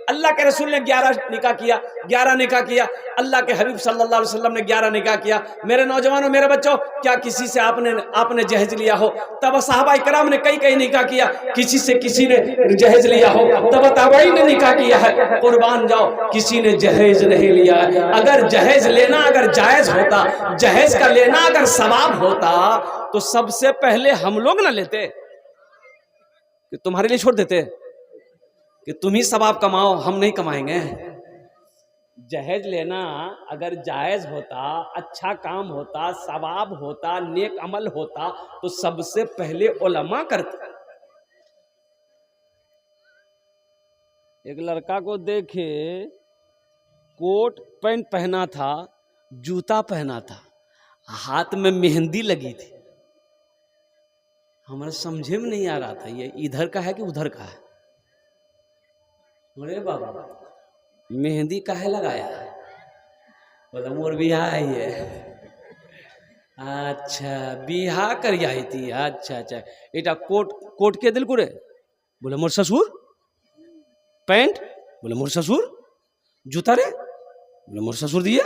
अल्लाह के रसूल ने 11 निकाह किया, 11 निकाह किया। अल्लाह के हबीब सल्लल्लाहु अलैहि वसल्लम ने 11 निकाह किया। मेरे नौजवानों, मेरे बच्चों, क्या किसी से आपने जहेज लिया हो? तब सहाबाए किराम ने कई निकाह किया, किसी ने जहेज लिया हो? तब ताबईन ने निकाह किया है। कुर्बान जाओ, किसी ने जहेज नहीं लिया है। अगर जहेज लेना अगर जायज होता, जहेज का लेना अगर सवाब होता, तो सबसे पहले हम लोग ना लेते कि तुम्हारे लिए छोड़ देते कि तुम ही सवाब कमाओ, हम नहीं कमाएंगे। जहेज लेना अगर जायज होता, अच्छा काम होता, सवाब होता, नेक अमल होता, तो सबसे पहले उलमा करते। एक लड़का को देखे, कोट पैंट पहना था, जूता पहना था, हाथ में मेहंदी लगी थी। हमारे समझे में नहीं आ रहा था ये इधर का है कि उधर का है। अरे बाबा, मेहंदी काहे लगाया है? बोला मोर बियाह आई है। अच्छा, बियाह कर आई थी। अच्छा, एटा कोट के दिल को रे? बोले मोर ससुर। पैंट? बोले मोर ससुर। जूता रे? बोले मोर ससुर दिया।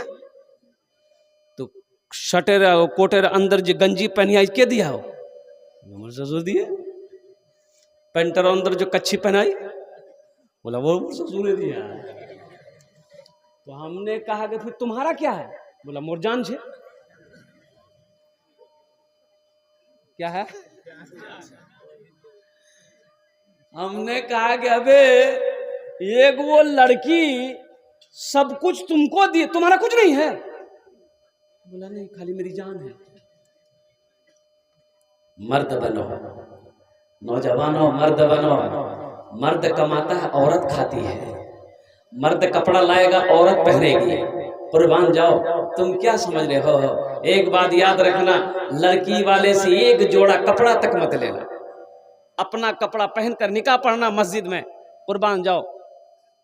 तो शर्टेर कोटेर अंदर जो गंजी पहनी आई के दिया हो? मोर ससुर दिए। पैंटर अंदर जो कच्छी पहनाई, बोला वो ससुर ने दिया। तो हमने कहा कि फिर तुम्हारा क्या है? बोला मोर जान छे। क्या है? हमने कहा कि अबे एक वो लड़की सब कुछ तुमको दी, तुम्हारा कुछ नहीं है? बोला नहीं, खाली मेरी जान है। मर्द बनो नौजवानों, मर्द बनो। मर्द कमाता है, औरत खाती है। मर्द कपड़ा लाएगा, औरत पहनेगी। कुर्बान जाओ, तुम क्या समझ रहे हो? एक बात याद रखना, लड़की वाले से एक जोड़ा कपड़ा तक मत लेना। अपना कपड़ा पहनकर निकाह पढ़ना मस्जिद में। कुर्बान जाओ,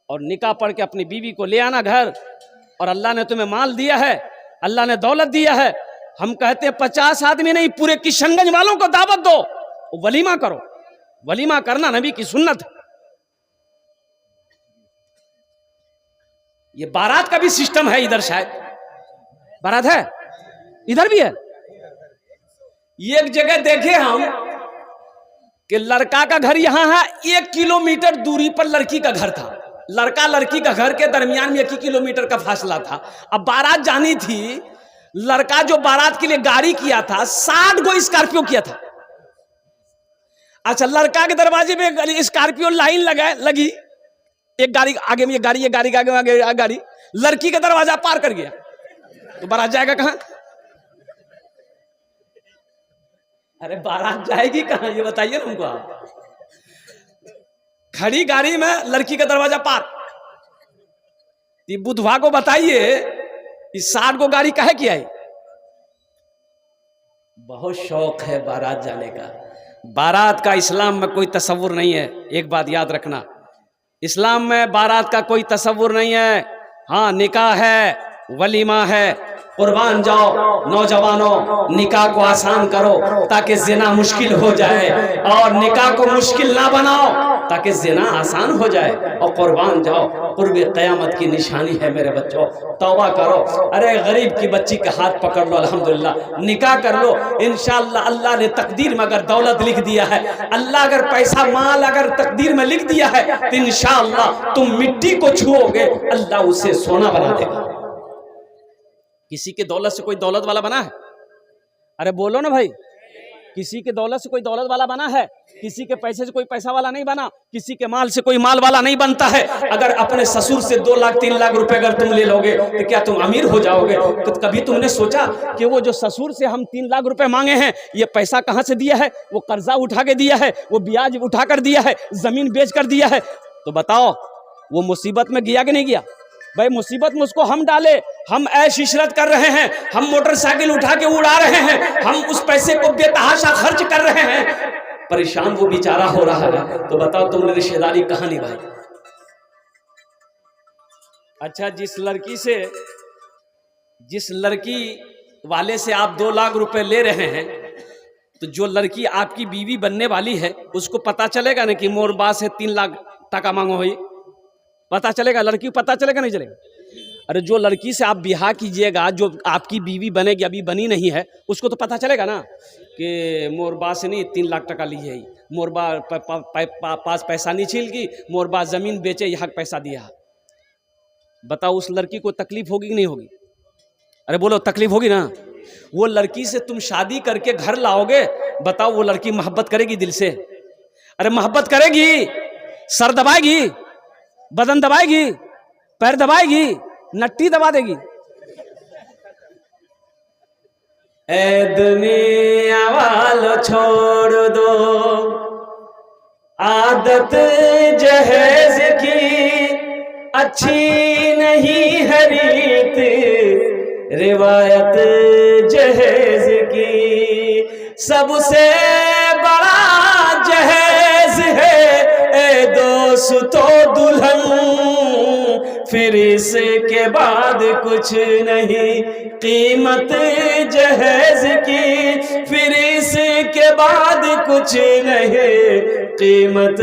और निकाह पढ़ के अपनी बीवी को ले आना घर। और अल्लाह ने तुम्हें माल दिया है, अल्लाह ने दौलत दिया है। हम कहते हैं 50 आदमी नहीं, पूरे किशनगंज वालों को दावत दो, वलीमा करो। वलीमा करना नबी की सुन्नत है। ये बारात का भी सिस्टम है इधर, शायद बारात है इधर भी है। एक जगह देखे हम कि लड़का का घर यहां है, 1 किलोमीटर दूरी पर लड़की का घर था। लड़का लड़की का घर के दरमियान में 1 किलोमीटर का फासला था। अब बारात जानी थी, लड़का जो बारात के लिए गाड़ी किया था 60 गो स्कॉर्पियो किया था। अच्छा, लड़का के दरवाजे में स्कॉर्पियो लाइन लगी, एक गाड़ी आगे में, ये गाड़ी आगे गाड़ी, लड़की का दरवाजा पार कर गया, तो बारात जाएगा कहां? अरे बारात जाएगी कहां, ये बताइए ना हमको आप। खड़ी गाड़ी में लड़की का दरवाजा पार। बुधवा को बताइए, इस 60 को गाड़ी काहे की आई? बहुत शौक है बारात जाने का। बारात का इस्लाम में कोई तसव्वुर नहीं है। एक बात याद रखना, इस्लाम में बारात का कोई तसव्वुर नहीं है। हाँ, निकाह है, वलीमा है। कुर्बान जाओ नौजवानों, निकाह को आसान करो ताकि जिना मुश्किल हो जाए, और निकाह को मुश्किल ना बनाओ ताकि जिना आसान हो जाए। और कुर्बान जाओ, कुर्बे क़यामत की निशानी है मेरे बच्चों। तौबा करो। अरे गरीब की बच्ची का हाथ पकड़ लो, अल्हम्दुलिल्लाह निकाह कर लो। इंशाअल्लाह अल्लाह ने तकदीर में अगर दौलत लिख दिया है, अल्लाह अगर पैसा माल अगर तकदीर में लिख दिया है, तो इंशाअल्लाह तुम मिट्टी को छुओगे, अल्लाह उसे सोना बना देगा। किसी के दौलत से कोई दौलत वाला बना है? अरे बोलो ना भाई, किसी के दौलत से कोई दौलत वाला बना है? किसी के पैसे से कोई पैसा वाला नहीं बना, किसी के माल से कोई माल वाला नहीं बनता है। अगर अपने ससुर से 2 लाख 3 लाख रुपए अगर तुम ले लोगे तो क्या तुम अमीर हो जाओगे? तो कभी तुमने सोचा कि वो जो ससुर से हम 3 लाख रुपए मांगे हैं, ये पैसा कहां से दिया है? वो कर्जा उठा के दिया है, वो ब्याज उठा कर दिया है, जमीन बेच कर दिया है? तो बताओ, वो मुसीबत में गया कि नहीं गया? भाई मुसीबत में उसको हम डाले, हम ऐश इशरत कर रहे हैं, हम मोटरसाइकिल उठा के उड़ा रहे हैं, हम उस पैसे को बेतहाशा खर्च कर रहे हैं, परेशान वो बेचारा हो रहा है, तो बताओ तुमने रिश्तेदारी कहां निभाई? अच्छा, जिस लड़की वाले से आप 2 लाख रुपए ले रहे हैं, तो जो लड़की आपकी बीवी बनने वाली है उसको पता चलेगा ना कि मोर बास है 3 लाख टका मांगो हो? पता चलेगा? लड़की को पता चलेगा नहीं चलेगा? अरे जो लड़की से आप ब्याह कीजिएगा, जो आपकी बीवी बनेगी, अभी बनी नहीं है, उसको तो पता चलेगा ना कि मोर बा से नहीं 3 लाख टका ली है, मोर बा पास पैसा नहीं छील की, मोर बा जमीन बेचे यहाँ पैसा दिया। बताओ उस लड़की को तकलीफ होगी कि नहीं होगी? अरे बोलो, तकलीफ होगी ना? वो लड़की से तुम शादी करके घर लाओगे, बताओ वो लड़की मोहब्बत करेगी दिल से? अरे मोहब्बत करेगी? सर दबाएगी, बदन दबाएगी, पैर दबाएगी, नट्टी दबा देगी। ए दुनिया वालों छोड़ दो आदत जहेज की, अच्छी नहीं है रीत रिवायत जहेज की, सबसे बड़ा जहेज है ए दोस्तों दुल्हन, फिर इसके बाद कुछ नहीं कीमत जहेज की, फिर इसके बाद कुछ नहीं कीमत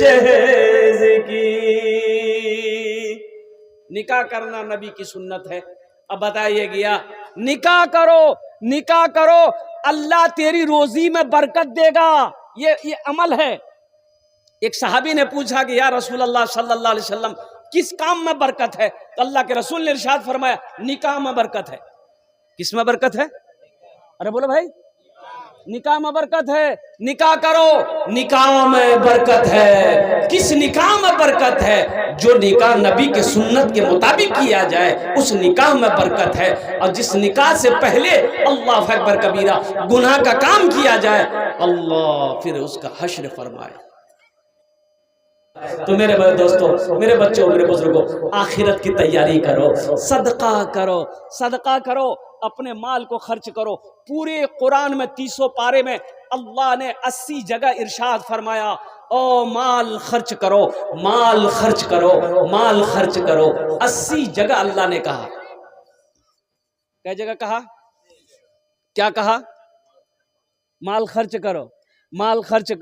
जहेज की। निकाह करना नबी की सुन्नत है। अब बताइए गया, निकाह करो, निकाह करो, अल्लाह तेरी रोजी में बरकत देगा, ये अमल है। एक सहाबी ने पूछा कि या रसूल अल्लाह सल्लल्लाहु अलैहि वसल्लम किस काम में बरकत है? तो अल्लाह के रसूल ने इरशाद फरमाया निकाह में बरकत है। किस में बरकत है? अरे बोलो भाई, निकाह में बरकत है। निकाह करो, निकाह में बरकत है। किस निकाह में बरकत है? जो निकाह नबी के सुन्नत के मुताबिक किया जाए उस निकाह में बरकत है। और जिस निकाह से पहले अल्लाह अकबर कबीरा गुनाह का काम किया जाए, अल्लाह फिर उसका हश्र फरमाए। तो मेरे दोस्तों, मेरे बच्चों, मेरे बुजुर्गों, आखिरत की तैयारी करो, सदका करो, सदका करो, अपने माल को खर्च करो। पूरे कुरान में 300 पारे में अल्लाह ने 80 जगह इरशाद फरमाया, ओ माल खर्च करो, माल खर्च करो, माल खर्च करो। 80 जगह अल्लाह ने कहा। क्या जगह कहा? क्या कहा? माल खर्च करो, माल खर्च।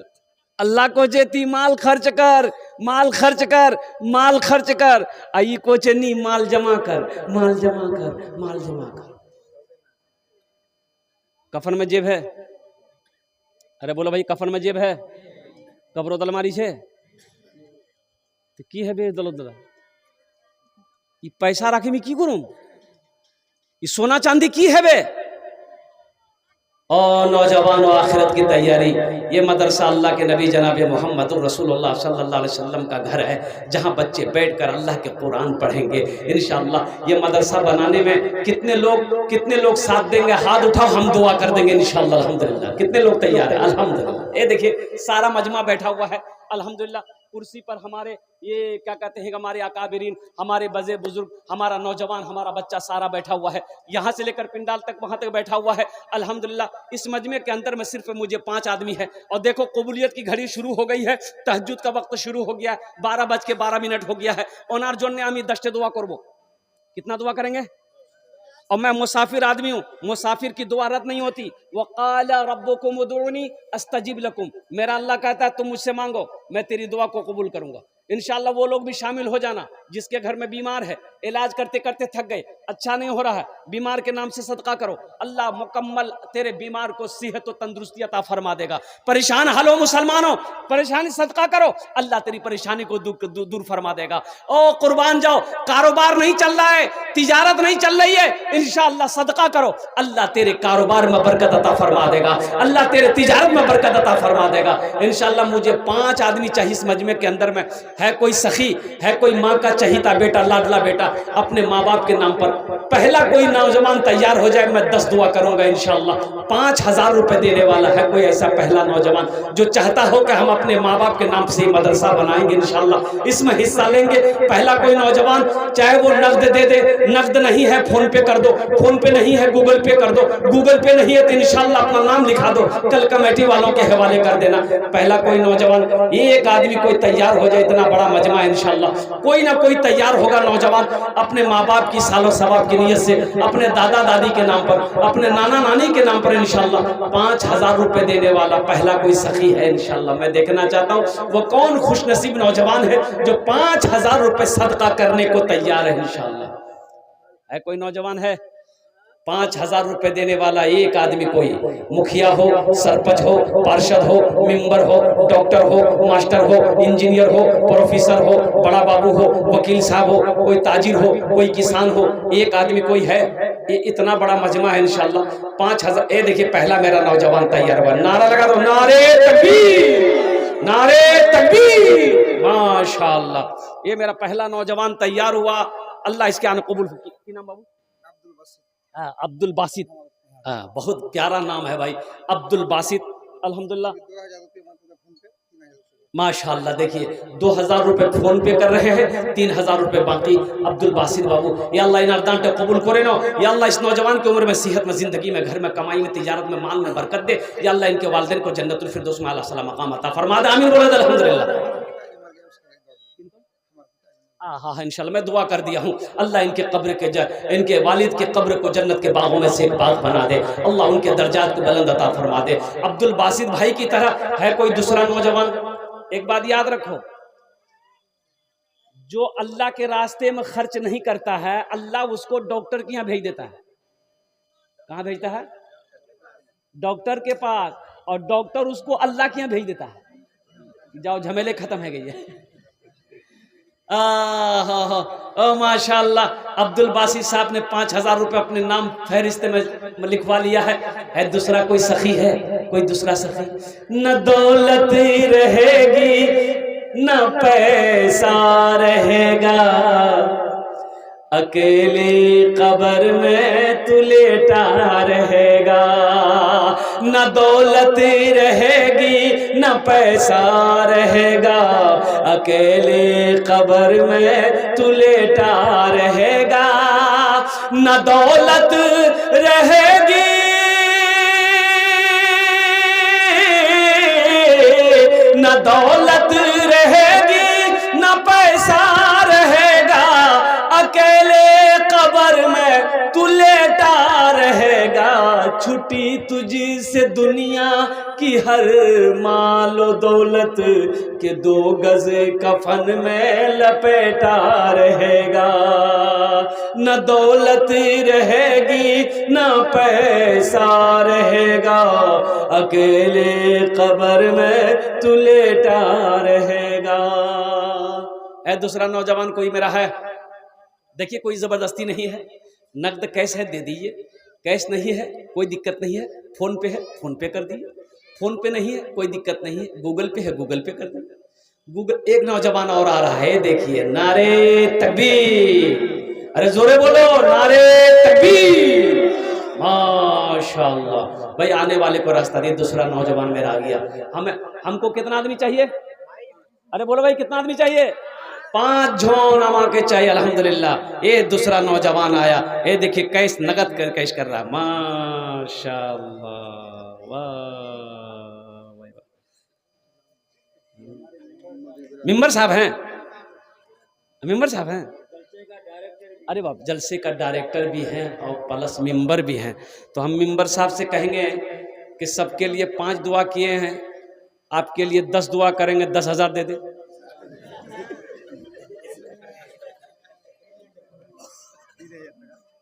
अल्लाह को जेती माल खर्च कर, माल खर्च कर, माल खर्च कर। आई को चेनी माल जमा कर, माल जमा कर, माल जमा कर। कफन में जेब है? अरे बोलो भाई, कफन में जेब है? कब्रो दलमारी छे तो की है बे दलो दला? ये पैसा राखी में की करूं? ये सोना चांदी की है बे? और नौजवानों, आखिरत की तैयारी। ये मदरसा अल्लाह के नबी जनाब मोहम्मद रसूलुल्लाह सल्लल्लाहु अलैहि वसल्लम का घर है, जहाँ बच्चे बैठकर अल्लाह के कुरान पढ़ेंगे इंशाअल्लाह। ये मदरसा बनाने में कितने लोग साथ देंगे? हाथ उठाओ, हम दुआ कर देंगे इंशाअल्लाह। अल्हम्दुलिल्लाह। कितने लोग तैयार हैं? अल्हम्दुलिल्लाह। ये देखिए सारा मजमा बैठा हुआ है अल्हम्दुलिल्लाह। कुर्सी पर हमारे ये क्या कहते हैं, हमारे अकाबिरीन, हमारे बजे बुजुर्ग, हमारा नौजवान, हमारा बच्चा सारा बैठा हुआ है। यहाँ से लेकर पिंडाल तक, वहाँ तक बैठा हुआ है अल्हम्दुलिल्लाह। इस मजमे के अंदर में सिर्फ मुझे 5 आदमी है। और देखो कबूलियत की घड़ी शुरू हो गई है, तहज्जुद का वक्त शुरू हो गया है, 12:12 हो गया है। ओनार जोन ने आमी 10 दुआ करबो। कितना दुआ करेंगे? और मैं मुसाफिर आदमी हूँ, मुसाफिर की दुआ रद्द नहीं होती। वक़ाला रब्बुकुम उदऊनी अस्तजिब लकुम। मेरा अल्लाह कहता है तुम मुझसे मांगो, मैं तेरी दुआ को कबूल करूंगा इंशाअल्लाह। वो लोग भी शामिल हो जाना जिसके घर में बीमार है, इलाज करते करते थक गए, अच्छा नहीं हो रहा है, बीमार के नाम से सदका करो, अल्लाह मुकम्मल तेरे बीमार को सेहत और तंदुरुस्ती अता फरमा देगा। परेशान हाल हो मुसलमानों, परेशानी सदका करो, अल्लाह तेरी परेशानी को दूर फरमा देगा। ओ कुर्बान जाओ, कारोबार नहीं चल रहा है, तिजारत नहीं चल रही है, इंशाअल्लाह सदका करो, अल्लाह तेरे कारोबार में बरकत अता फरमा देगा, अल्लाह तेरे तिजारत में बरकत अता फरमा देगा इंशाअल्लाह। मुझे 5 आदमी चाहिए इस मजमे के अंदर में। है कोई सखी, है कोई माँ का चहीता बेटा, लाडला बेटा अपने माँ बाप के नाम पर पहला कोई नौजवान तैयार हो जाए, मैं 10 दुआ करूंगा इंशाअल्लाह। 5,000 रुपए देने वाला है कोई ऐसा पहला नौजवान जो चाहता हो कि हम अपने माँ बाप के नाम से मदरसा बनाएंगे इंशाअल्लाह, इसमें हिस्सा लेंगे। पहला कोई नौजवान, चाहे वो नकद दे दे, नकद नहीं है फोन पे कर दो, फोन पे नहीं है गूगल पे कर दो, गूगल पे नहीं है तो इंशाअल्लाह अपना नाम लिखा दो, कल कमेटी वालों के हवाले कर देना। पहला कोई नौजवान, एक आदमी कोई तैयार हो जाए, इतना बड़ा मजमा है इंशाअल्लाह कोई ना कोई तैयार होगा नौजवान अपने माँ बाप की सालो सवाब की नीयत से, अपने दादा दादी के नाम पर, अपने नाना नानी के नाम पर इंशाअल्लाह 5,000 रुपए देने वाला पहला कोई सखी है इंशाअल्लाह। मैं देखना चाहता हूँ वो कौन खुशनसीब नौजवान है जो 5,000 रुपए सदका करने को तैयार है इंशाअल्लाह। है कोई नौजवान है 5,000 रुपए देने वाला एक आदमी, कोई मुखिया हो, सरपंच हो, पार्षद हो, मेंबर हो, डॉक्टर हो, मास्टर हो, इंजीनियर हो, प्रोफेसर हो, बड़ा बाबू हो, वकील साहब हो, कोई ताजिर हो, कोई किसान हो, एक आदमी कोई है, ये इतना बड़ा मजमा है इंशाअल्लाह। 5,000। ये देखिए पहला मेरा नौजवान तैयार हुआ, नारा लगा दो, नारे तकबीर, नारे तकबीर, माशाअल्लाह। ये मेरा पहला नौजवान तैयार हुआ, अल्लाह इसके आने कबूल। नाम बाबू? अब्दुल बासित। बहुत प्यारा नाम है भाई, अब्दुल बासित। अल्हम्दुलिल्लाह माशाअल्लाह। देखिए 2,000 रुपए फोन पे कर रहे हैं, 3,000 रुपए बाकी। अब्दुल बासित बाबू, या अल्लाह इन अर्दान को कबूल करे ना, या अल्लाह इस नौजवान की उम्र में, सेहत में, जिंदगी में, घर में, कमाई में, तिजारत में, माल में बरकत दे। या अल्लाह इनके वालिदैन को जन्नतुल फिरदौस में आला सला मकाम अता फरमा दे। आमीन बोले अल्हम्दुलिल्लाह। हाँ इंशाल्लाह मैं दुआ कर दिया हूँ, अल्लाह इनके कब्र के इनके वालिद के कब्र को जन्नत के बागों में से एक बाग बना दे, अल्लाह उनके दर्जात को बुलंद अता फरमा दे। अब्दुल बासित भाई की तरह है कोई दूसरा नौजवान? एक बात याद रखो, जो अल्लाह के रास्ते में खर्च नहीं करता है, अल्लाह उसको डॉक्टर के यहाँ भेज देता है। कहाँ भेजता है? डॉक्टर के पास, और डॉक्टर उसको अल्लाह के यहाँ भेज देता है, जाओ झमेले खत्म है गई है। माशाअल्लाह, अब्दुल बासित साहब ने 5,000 रुपए अपने नाम फहरिस्त में लिखवा लिया है। दूसरा कोई सखी है? कोई दूसरा सखी? न दौलत रहेगी न पैसा रहेगा, अकेली कब्र में तू लेटा रहेगा। न दौलत रहेगी न पैसा रहेगा, अकेले कब्र में तू लेटा रहेगा। न दौलत रहेगी न दौलत रहेगी न पैसा रहेगा, अकेले कब्र में तू लेटा रहेगा। छुट्टी तुझी से दुनिया की हर मालो दौलत के 2 गज कफन में लपेटा रहेगा। न दौलत रहेगी न पैसा रहेगा, अकेले कब्र में तू लेटा रहेगा। है दूसरा नौजवान कोई मेरा है? देखिए कोई जबरदस्ती नहीं है, नकद कैश है दे दीजिए, कैश नहीं है कोई दिक्कत नहीं है, फोन पे है फोन पे कर दीजिए, फोन पे नहीं है कोई दिक्कत नहीं है, गूगल पे है गूगल पे कर दीजिए। गूगल। एक नौजवान और आ रहा है, देखिए, नारे तकबीर, अरे जोरे बोलो, नारे तकबीर, माशाअल्लाह। भाई आने वाले को रास्ता दिए, दूसरा नौजवान मेरा आ गया। हमको कितना आदमी चाहिए? अरे बोलो भाई कितना आदमी चाहिए? 5 झोन आमा के चाहिए अल्हम्दुलिल्लाह। ये दूसरा नौजवान आया, ये देखिए कैश नगद कर कैश कर रहा है, माशाअल्लाह। वाह, मेंबर साहब हैं, मेंबर साहब हैं, अरे बाप, जलसे का डायरेक्टर भी हैं और प्लस मेंबर भी हैं। तो हम मेंबर साहब से कहेंगे कि सबके लिए 5 दुआ किए हैं, आपके लिए 10 दुआ करेंगे, 10,000 दे दे।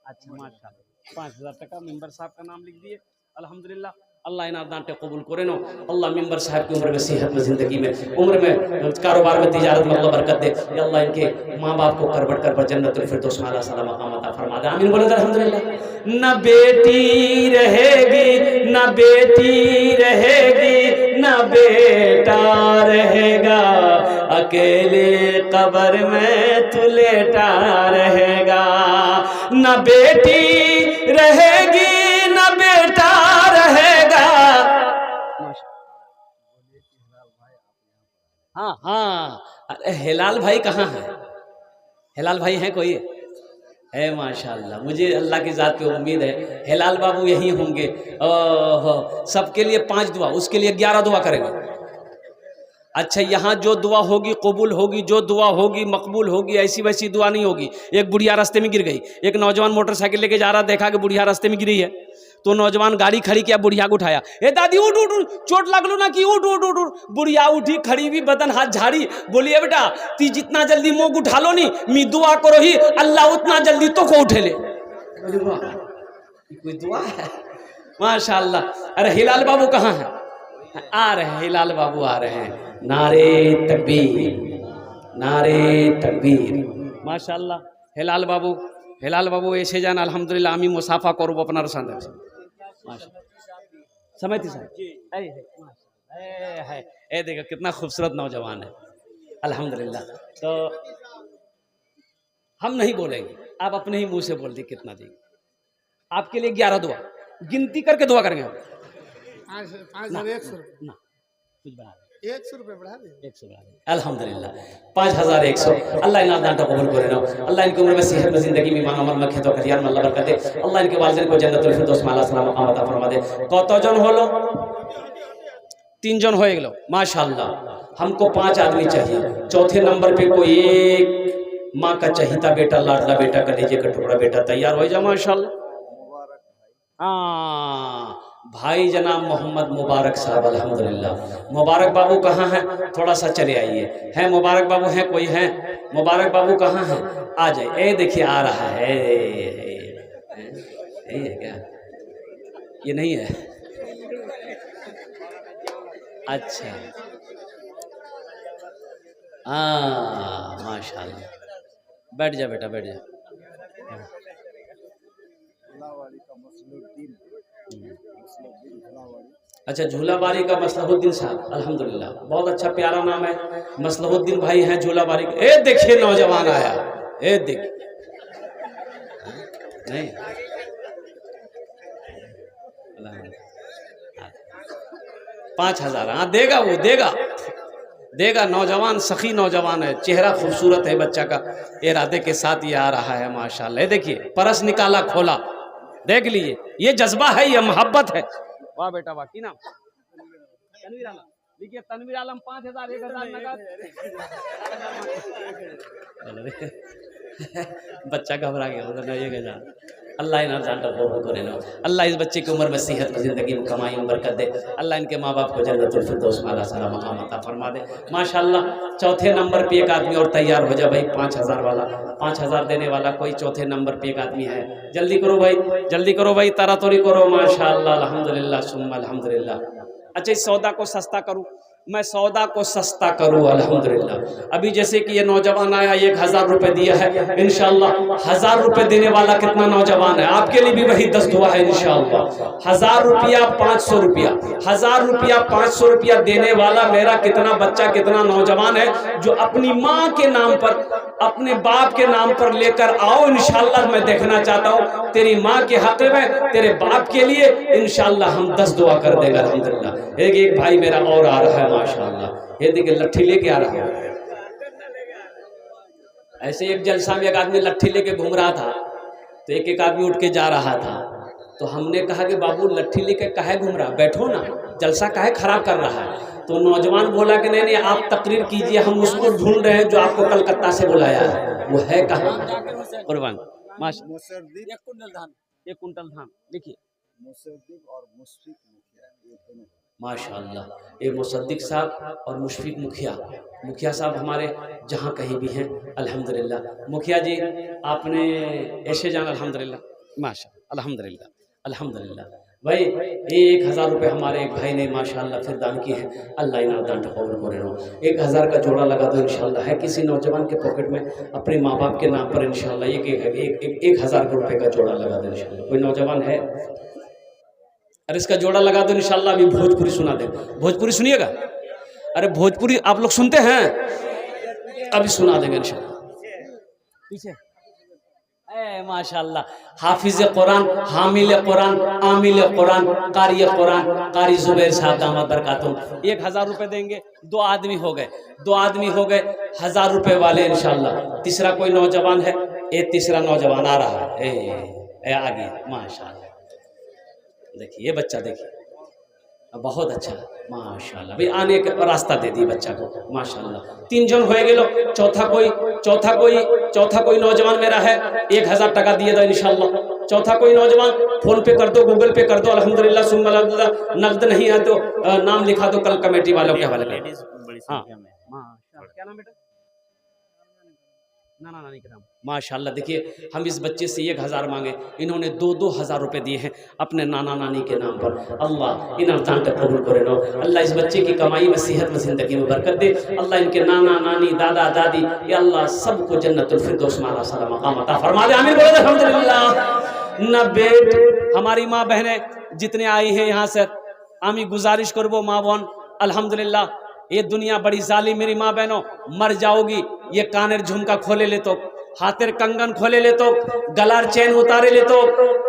अच्छा माशाअल्लाह, 5,000 टका मेंबर साहब का नाम लिख दिए अल्हम्दुलिल्लाह। अल्लाह इन दांटे कबूल करे नो। अल्लाह मेंबर साहब की उम्र में, सेहत में, जिंदगी में, उम्र में, कारोबार में, तिजारत में अल्लाह बरकत दे। या अल्लाह इनके माँ बाप को करबट कर जन्नतुल फिरदौस में आला सला मकाम अता फरमा दे। आमीन बोले अल्हम्दुलिल्लाह। न बेटी रहेगी न बेटी रहेगी न बेटा रहेगा, अकेले कब्र में तू लेटा रहेगा, न बेटी रहेगी न बेटा रहेगा। हाँ हाँ, अरे हिलाल भाई कहाँ है? हिलाल भाई हैं कोई? है माशाल्लाह, मुझे अल्लाह की ज़ात पे उम्मीद है हिलाल बाबू यहीं होंगे। ओहो, सबके लिए 5 दुआ, उसके लिए 11 दुआ करेंगे। अच्छा, यहाँ जो दुआ होगी कबूल होगी, जो दुआ होगी मकबूल होगी, ऐसी वैसी दुआ नहीं होगी। एक बुढ़िया रास्ते में गिर गई, एक नौजवान मोटरसाइकिल लेके जा रहा, देखा कि बुढ़िया रास्ते में गिरी है, तो नौजवान गाड़ी खड़ी किया, बुढ़िया को उठाया, ए दादी उठ उठ उठ, चोट लग लो ना कि उठ उठ उठ उठ। बुढ़िया उठी, खड़ी भी, बदन हाथ झाड़ी, बोलिए बेटा ती जितना जल्दी मोग उठा लो नी, मी दुआ करो ही अल्लाह उतना जल्दी तो को उठे ले। कोई दुआ है? माशाल्लाह। अरे हिलाल बाबू कहाँ है? आ रहे हैं, हिलाल बाबू आ रहे हैं। नारे तकबीर, नारे तकबीर। माशाल्लाह हिलाल बाबू ऐसे जान अल्हम्दुलिल्लाह आमी मुसाफा करूँ अपना रसांद समय थी सर ए देखो कितना खूबसूरत नौजवान है अल्हम्दुलिल्लाह। तो हम नहीं बोलेंगे, आप अपने ही मुंह से बोल दी कितना दी। आपके लिए 11 दुआ गिनती करके दुआ करेंगे हम। 5,100 ना कुछ बना 100 रुपये बढ़ा दे, 100 बढ़ा दे अल्हम्दुलिल्लाह 5,100। अल्लाह इन दान को कबूल करे ना, अल्लाह इनकी उम्र में सेहत में जिंदगी में ईमान अमल में खेत और खलियान में अल्लाह बरकत दे। अल्लाह इनके वालिदैन को जन्नतुल फिरदौस में आला सलाम मकाम अता फरमा दे। कतजन हलो? 3 जन हो गलो माशाल्लाह। हमको 5 आदमी चाहिए। चौथे नंबर पे कोई एक माँ का चहीता बेटा, लाडला बेटा, कलेजे का टुकड़ा बेटा तैयार हो जा माशाल्लाह। हाँ, भाई जनाब मोहम्मद मुबारक साहब अल्हम्दुलिल्लाह। मुबारक बाबू कहाँ हैं? थोड़ा सा चले आइए। हैं मुबारक बाबू? हैं कोई? हैं मुबारक बाबू कहाँ हैं? आ जाए। ए देखिए आ रहा है। ये है क्या? ये नहीं है? अच्छा हाँ माशाल्लाह। बैठ जा बेटा, बैठ जा। अच्छा, झूलाबारी का मसलहुद्दीन साहब अल्हम्दुलिल्लाह, बहुत अच्छा प्यारा नाम है। मसलहुद्दीन भाई हैं झूलाबारी के। ए देखिए नौजवान आया, ए देखिए नहीं 5,000। हाँ देगा, वो देगा। नौजवान सखी नौजवान है, चेहरा खूबसूरत है बच्चा का, इरादे के साथ ये आ रहा है माशाल्लाह। देखिए परस निकाला, खोला, देख लिए, ये जज्बा है, ये मोहब्बत है। वाह बेटा वाह। की नाम? तनवीर आलम। देखिए तनवीर आलम 5,000 1,000 नगद। बच्चा घबरा गया, 1,000। अल्लाह इन जान कबूल करे ना, अल्लाह इस बच्चे की उम्र में सेहत जिंदगी में कमाई में बरकत दे। अल्लाह इनके माँ बाप को जन्नतुल फिरदौस में आला सलाम मकाम अता फरमा दे माशाल्लाह। चौथे नंबर पे एक आदमी और तैयार हो जा भाई, 5,000 वाला, 5,000 देने वाला कोई चौथे नंबर पे एक आदमी है। जल्दी करो भाई, जल्दी करो भाई, तारातोरी करो माशाल्लाह अल्हम्दुलिल्लाह सुम्मा अल्हम्दुलिल्लाह। अच्छा, इस सौदा को सस्ता करूँ, मैं सौदा को सस्ता करूँ अल्हम्दुलिल्लाह। अभी जैसे कि ये नौजवान आया, 1,000 रुपये दिया है, इंशाअल्लाह 1,000 रुपये देने वाला कितना नौजवान है? आपके लिए भी वही 10 दुआ है इंशाअल्लाह। 1,000 रुपया 500 रुपया, 1,000 रुपया 500 रुपया देने वाला मेरा कितना बच्चा, कितना नौजवान है जो अपनी माँ के नाम पर, अपने बाप के नाम पर लेकर आओ इंशाअल्लाह। मैं देखना चाहता हूँ तेरी माँ के हक में, तेरे बाप के लिए इंशाअल्लाह हम 10 दुआ कर देगा अल्हम्दुलिल्लाह। एक भाई मेरा और आ रहा है माशाअल्लाह, ये देखिए लट्ठी लेके आ रहा है। ऐसे एक जलसा में एक आदमी लट्ठी लेके घूम रहा था, तो एक आदमी उठ के जा रहा था, तो हमने कहा कि बाबू लट्ठी लेके काहे घूम रहा, बैठो ना, जलसा काहे खराब कर रहा है। तो नौजवान बोला कि नहीं आप तकरीर कीजिए, हम उसको ढूंढ रहे हैं जो आपको कलकत्ता से बुलाया है, वो है कहाँ? कुर्बान मुसद्दिक, 1 कुंटल धान लिखिए। मुसद्दिक और मुशफिक मुखिया, ये दोनों माशाअल्लाह। ये मुसद्दिक साहब और मुशफिक मुखिया साहब हमारे जहाँ कहीं भी हैं अल्हम्दुलिल्लाह। मुखिया जी आपने ऐसे जाना अल्हम्दुलिल्लाह माशाअल्लाह अल्हम्दुलिल्लाह अल्हम्दुलिल्लाह। भाई 1,000 रुपये हमारे एक भाई ने माशाअल्लाह फिर दान किए हैं, अल्लाह इन दान कबूल करे नो। 1,000 का जोड़ा लगा दो इंशाअल्लाह। है किसी नौजवान के पॉकेट में अपने माँ बाप के नाम पर इंशाअल्लाह 1,000 रुपये का जोड़ा लगा दो इंशाअल्लाह। कोई नौजवान है? अरे इसका जोड़ा लगा दो इंशाअल्लाह। अभी भोजपुरी सुना दे, भोजपुरी सुनिएगा। अरे भोजपुरी आप लोग सुनते हैं? अभी सुना देंगे इंशाल्लाह। पीछे माशाल्लाह, हाफिज कुरान, हामिल कुरान, आमिल कुरान, कारी कुरान, कारी जुबैर साहब दामद बरकातुहू 1000 रुपए देंगे। 2 आदमी हो गए, 2 आदमी हो गए 1000 रुपए वाले इंशाल्लाह। तीसरा कोई नौजवान है, ये तीसरा नौजवान आ रहा है, ए आगे माशाल्लाह। देखिए ये बच्चा, देखिए बहुत अच्छा माशाल्लाह, भाई आने का रास्ता दे दी बच्चा को माशाल्लाह। 3 जन हो गेलो, चौथा कोई नौजवान मेरा है, 1000 टका दिए दो इंशाल्लाह। चौथा कोई नौजवान फोन पे कर दो, गूगल पे कर दो, अल्हम्दुलिल्लाह सुम्मा अल्हम्दुलिल्लाह। नकद नहीं है तो नाम लिखा दो, कल कमेटी वालों के हवाले कर। हाँ क्या नाम बेटा? नाना नानी के नाम माशाल्लाह। देखिए हम इस बच्चे से 1000 मांगे, इन्होंने 2-2 हज़ार रुपए दिए हैं अपने नाना नानी के नाम पर। अल्लाह इन अरदान को कबूल करे नो। अल्लाह इस बच्चे की कमाई में, सेहत में, ज़िंदगी में बरकत दे। अल्लाह इनके नाना नानी, दादा दादी, या अल्लाह सबको जन्नतुल फिरदौस में आला साला मकाम अता फरमा दे। आमीन बोलो अल्हम्दुलिल्लाह। न बेट हमारी माँ बहनें जितने आई हैं यहाँ से, आमी गुजारिश करबो माँ बहन अल्हम्दुलिल्लाह, ये दुनिया बड़ी जालिम मेरी माँ बहनों, मर जाओगी। ये कानेर झुमका खोले ले तो, हाथेर कंगन खोले ले तो, गलार चैन उतारे ले तो,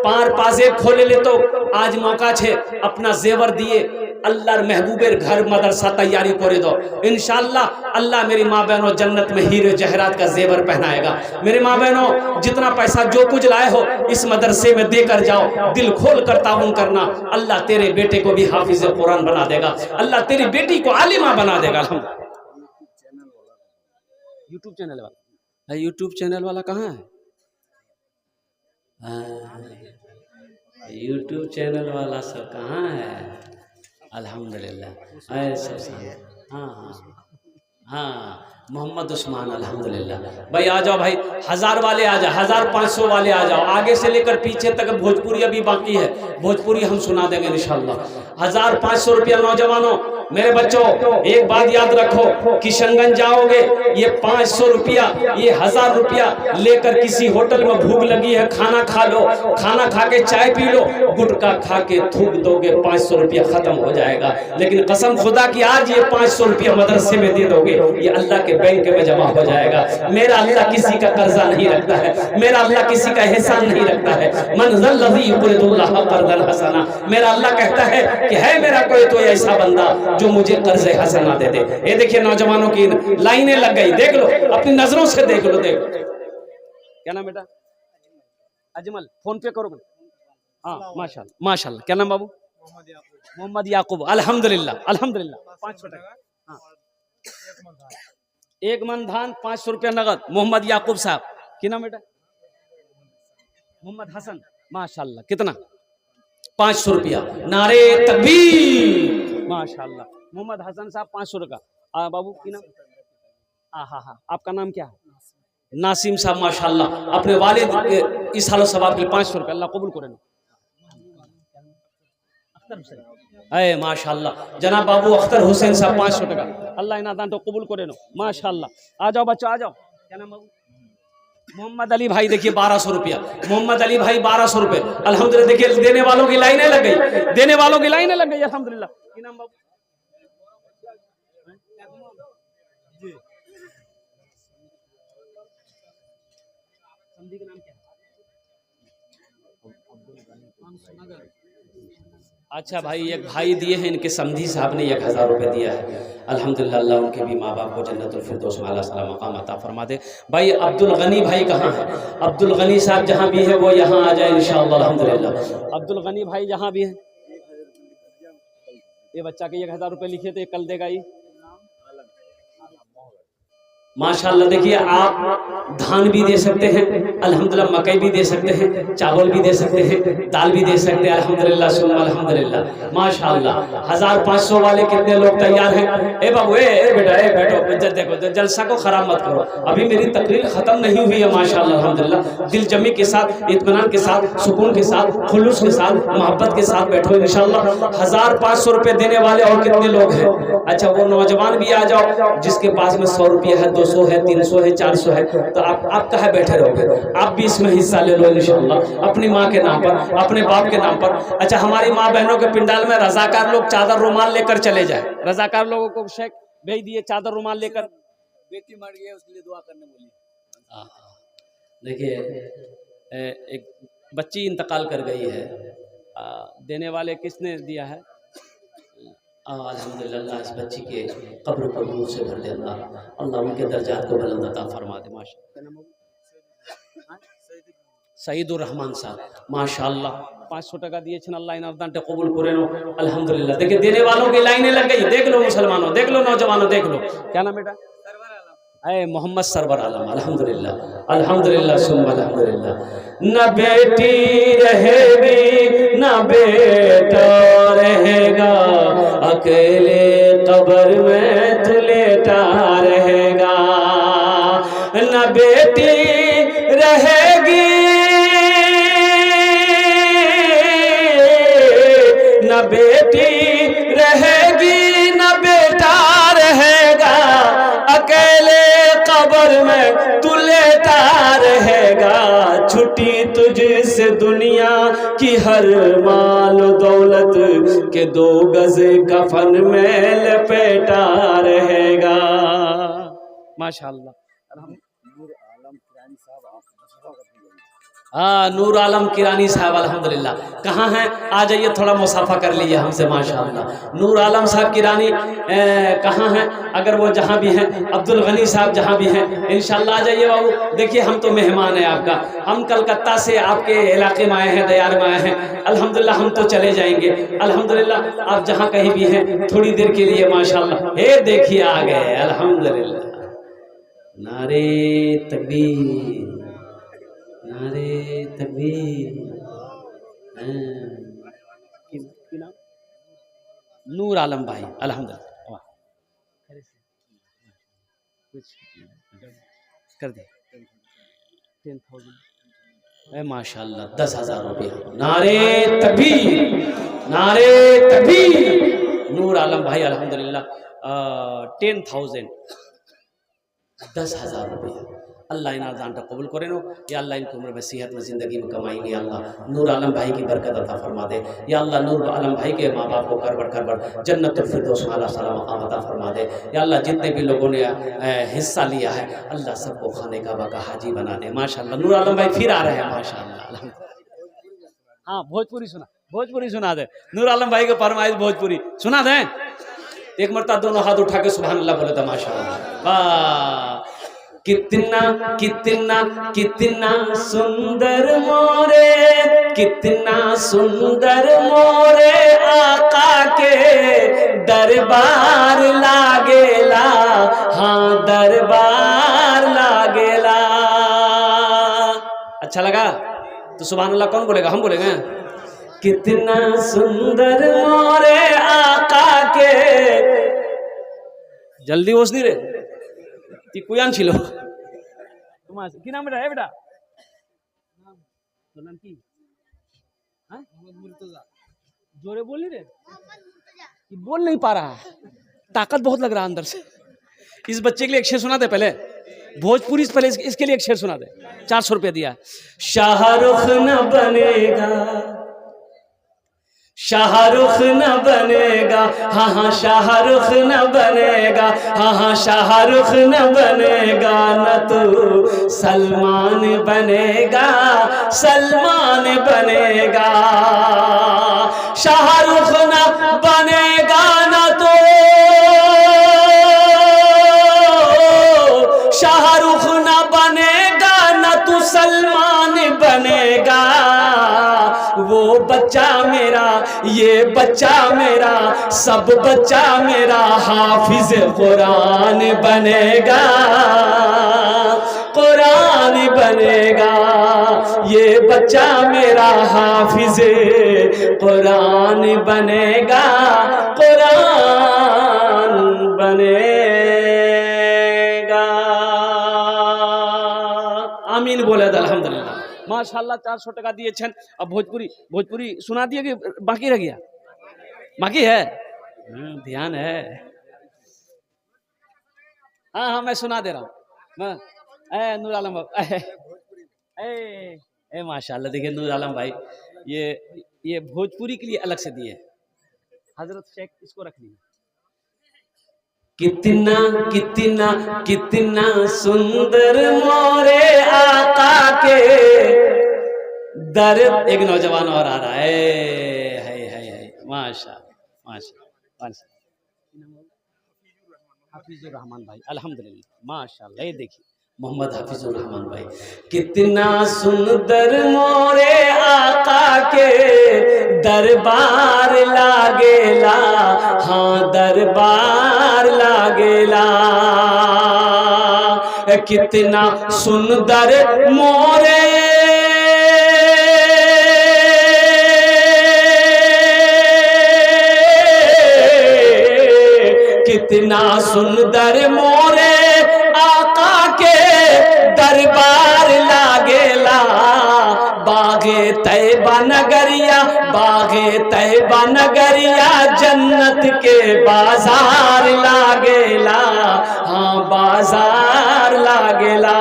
पार पाजेब खोले ले तो, आज मौका छे अपना जेवर दिए अल्लाहर महबूबेर घर मदरसा तैयारी करे दो इंशाअल्लाह। अल्लाह मेरी माँ बहनों जन्नत में हीरे जहरात का जेवर पहनाएगा। मेरी माँ बहनों जितना पैसा जो कुछ लाए हो इस मदरसे में देकर जाओ, दिल खोल कर ताउन करना। अल्लाह तेरे बेटे को भी हाफिज कुरान बना देगा, अल्लाह तेरी बेटी को आलिमा बना देगा। यूट्यूब चैनल वाला, यूट्यूब चैनल वाला कहाँ है? यूट्यूब चैनल वाला सब कहाँ है? अल्हम्दुलिल्लाह हाँ मोहम्मद उस्मान अल्हम्दुलिल्लाह। भाई आ जाओ भाई, 1000 वाले आ जाओ, 1500 वाले आ जाओ, आगे से लेकर पीछे तक भोजपुरी अभी बाकी है, भोजपुरी हम सुना देंगे इंशाअल्लाह। 1500 रुपया नौजवानों, मेरे बच्चों एक बात याद रखो, किशनगंज जाओगे ये 500 रुपया, ये 1000 रुपया लेकर किसी होटल में भूख लगी है खाना खा लो, खाना खा के चाय पी लो, गुटखा खा के थूक दोगे 500 रुपया खत्म हो जाएगा। लेकिन कसम खुदा की आज ये 500 रुपया मदरसे में दे दोगे, ये अल्लाह के बैंक में जमा हो जाएगा। मेरा अल्लाह किसी का कर्जा नहीं रखता है, मेरा अल्लाह किसी का एहसान नहीं रखता है। मन ज़ल्लज़ी युक़रिदुल्लाह क़र्ज़न हसना, मेरा अल्लाह कहता है कि है मेरा कोई तो ऐसा बंदा जो मुझे कर्ज़े हसना दे दे। ये देखिए नौजवानों की लाइनें लग गई, देख लो अपनी नजरों से, देख लो। देख क्या नाम बेटा? अजमल, फोन पे करो। हाँ माशाल्लाह माशाल्लाह। क्या नाम बाबू? मोहम्मद याकूब। अल्हम्दुलिल्लाह अल्हम्दुलिल्लाह। 500 टका, हाँ 1 मन धान 500 रुपया नगद। मोहम्मद याकूब साहब की नाम बेटा? मोहम्मद हसन माशाल्लाह। कितना? 500 रुपया। नारे तकबीर माशाल्लाह। मोहम्मद हसन साहब 500 रुपया। बाबू की नाम? हाँ आपका नाम क्या है? नासिम साहब माशाल्लाह। अपने वालिद इस हाल सवाब के लिए 500 रुपया, अल्लाह कबूल करे। अरे माशाल्लाह। जनाब बाबू अख्तर हुसैन साहब 500 टका, अल्लाह इना दान तो कबूल करे नो माशाल्लाह। आ जाओ बच्चों आ जाओ। क्या नाम बाबू? मोहम्मद अली भाई देखिए 1200 रुपया। मोहम्मद अली भाई 1200 रुपए अल्हम्दुलिल्लाह। देखिए देने वालों की लाइनें लग गई, देने वालों की लाइनें लग गई अल्हम्दुलिल्लाह। क्या नाम बाबू? समझी का नाम क्या? अच्छा भाई, एक भाई दिए हैं, इनके समधी साहब ने 1000 रुपये दिया है अल्हम्दुलिल्लाह। अल्लाह उनके भी माँ बाप को जन्नतुल फिरदौस में आला साला मकाम अता फरमा दे। भाई अब्दुल गनी भाई कहाँ है? अब्दुल गनी साहब जहाँ भी है वो यहाँ आ जाए इंशाअल्लाह अल्हम्दुलिल्लाह। अब्दुल गनी भाई जहाँ भी है, ये बच्चा के 1000 रुपये लिखे थे, कल देगा ये माशाल्लाह। देखिए आप धान भी दे सकते हैं अल्हम्दुलिल्लाह, मकई भी दे सकते हैं, चावल भी दे सकते हैं, दाल भी दे सकते हैं अल्हम्दुलिल्लाह सुम्मा अल्हम्दुलिल्लाह माशाल्लाह। 1500 वाले कितने लोग तैयार हैं? ए बाबू ए बेटा ए बैठो, देखो जलसा को खराब मत करो, अभी मेरी तकरीर खत्म नहीं हुई है माशाल्लाह अल्हम्दुलिल्लाह। दिल जमी के साथ, इत्मीनान के साथ, सुकून के साथ, खुलूस के साथ, मोहब्बत के साथ बैठो इंशाल्लाह। 1500 रुपये देने वाले और कितने लोग हैं? अच्छा वो नौजवान भी आ जाओ जिसके पास में 100 रुपया है, 200 है, 300 है, 400 है, तो आप कहाँ बैठे रहोगे? आप भी इसमें हिस्सा ले लो इंशाअल्लाह, अपनी माँ के नाम पर, अपने बाप के नाम पर। अच्छा हमारी माँ बहनों के पिंडाल में रजाकार लोग चादर रुमाल लेकर चले जाए, रजाकार लोगों को शेख भेज दिए चादर रुमाल लेकर बेटी मर गई है, उसके लिए दुआ करने बोली। देखिए एक बच्ची इंतकाल कर गई है, देने वाले किसने दिया है? अल्हम्दुलिल्लाह इस बच्ची के कब्र को नूर से भर दे अल्लाह, अल्लाह उनके दर्जात को बुलंद अता फरमा दे। माशा सईदुर रहमान साहब माशाअल्लाह 500 টাকা দিয়েছেন, আল্লাহ ইনার দানটা কবুল করে নো अल्हम्दुलिल्लाह। देखिए देने वालों की लाइनें लग गई, देख लो मुसलमानों, देख लो नौजवानों, देख लो क्या नाम बेटा? अरे मोहम्मद सरवर आलम। अल्हम्दुलिल्लाह अल्हम्दुलिल्लाह सुम्मा अल्हम्दुलिल्लाह। न बेटी रहेगी न बेटा रहेगा, अकेले कब्र में तू लेटा रहेगा। न बेटी रहेगी न बेटी रहेगी न बेटा रहेगा, अकेले कब्र में तू लेटा रहेगा। छुट्टी तुझसे दुनिया की हर माल दौलत के 2 गज कफन में लपेटा रहेगा। माशाअल्लाह। नूर आलम किरानी साहब आप नूर आलम किरानी साहब अल्हम्दुलिल्लाह कहाँ हैं? आ जाइए, थोड़ा मुसाफा कर लीजिए हमसे माशाअल्लाह। नूर आलम साहब किरानी कहाँ हैं? अगर वो जहाँ भी हैं, अब्दुल गनी साहब जहाँ भी हैं, इंशाअल्लाह आ जाइए बाबू। देखिए हम तो मेहमान हैं आपका, हम कलकत्ता से आपके इलाके में आए हैं, दयार में आए हैं। अल्हम्दुलिल्लाह हम तो चले जाएंगे अल्हम्दुलिल्लाह। आप जहाँ कहीं भी हैं थोड़ी देर के लिए माशाअल्लाह। ये देखिए आ गए अल्हम्दुलिल्लाह। नारे तकबीर नारे तकबीर। नूर आलम भाई अल्हम्दुलिल्लाह कुछ कर दे 10,000 माशाअल्लाह 10,000 रुपया। नारे तकबीर नारे तकबीर। नूर आलम भाई अल्हम्दुलिल्लाह 10,000 10,000 रुपया। अल्लाह इन आजान कबूल करे नो या अल्लाह इनकी उम्र में सेहत में ज़िंदगी में कमाएंगे। अल्लाह नूर आलम भाई की बरकत अता फरमा दे या अल्लाह। नूर आलम भाई के माँ बाप को कर जन्नतुल फिरदौस आला सलाम अता फरमा दे या अल्लाह। जितने भी लोगों ने हिस्सा लिया है अल्लाह सबको खाने काबा का हाजी बना दे माशाअल्लाह। नूर आलम भाई फिर आ रहे हैं माशाअल्लाह। हाँ भोजपुरी सुना दे। नूर आलम भाई के फरमाइश भोजपुरी सुना दें। एक मरतबा दोनों हाथ उठा के सुभान अल्लाह बोले तो माशाअल्लाह। वाह कितना कितना कितना सुंदर मोरे, कितना सुंदर मोरे आका के दरबार लागेला। हाँ दरबार लागेला। अच्छा लगा तो सुभान अल्लाह कौन बोलेगा? हम बोलेंगे। कितना सुंदर मोरे आका के, जल्दी होश नहीं रे कुयान छिलो की नाम बेटा है बेटा तो नाम की जोरे बोल नहीं रे, बोल नहीं पा रहा, ताकत बहुत लग रहा अंदर से। इस बच्चे के लिए एक शेर सुना दे पहले भोजपुरी, पहले इसके लिए एक शेर सुना दे। 400 रुपया दिया। शाहरुख न बनेगा शाहरुख न बनेगा, हाँ हाँ शाहरुख न बनेगा, हाँ हाँ शाहरुख न बनेगा, न तो सलमान बनेगा, सलमान बनेगा। शाहरुख न बनेगा न तो शाहरुख न बनेगा, न तो सलमान बनेगा। वो बच्चा मेरा ये बच्चा मेरा सब बच्चा मेरा हाफिज कुरान बनेगा, कुरान बनेगा। ये बच्चा मेरा हाफिज कुरान बनेगा, कुरान बनेगा। आमीन बोले अल्हम्दुलिल्लाह माशाअल्लाह। 400 টাকা दिए। अब भोजपुरी सुना दिए कि बाकी रह गया? बाकी है, ध्यान है। हाँ हाँ मैं सुना दे रहा हूँ। नूर आलम ए माशाअल्लाह। देखिए नूर आलम भाई ये भोजपुरी के लिए अलग से दिए। हजरत शेख इसको रख लीजिए। कितना कितना कितना सुंदर मोरे आका के दर। एक नौजवान और आ रहा है माशा माशा हाफिजुर रहमान भाई, अल्हम्दुलिल्लाह माशाल्लाह। ये देखिए मोहम्मद हाफिजुर रहमान भाई, कितना सुंदर मोरे आका के दरबार लागेला, हाँ दरबार लागेला। कितना सुंदर मोरे कितना सुंदर मोरे आका के दरबार लागेला। बागे तैबा नगरिया, बागे तैबा नगरिया जन्नत के बाजार लागेला, हाँ बाजार लागेला।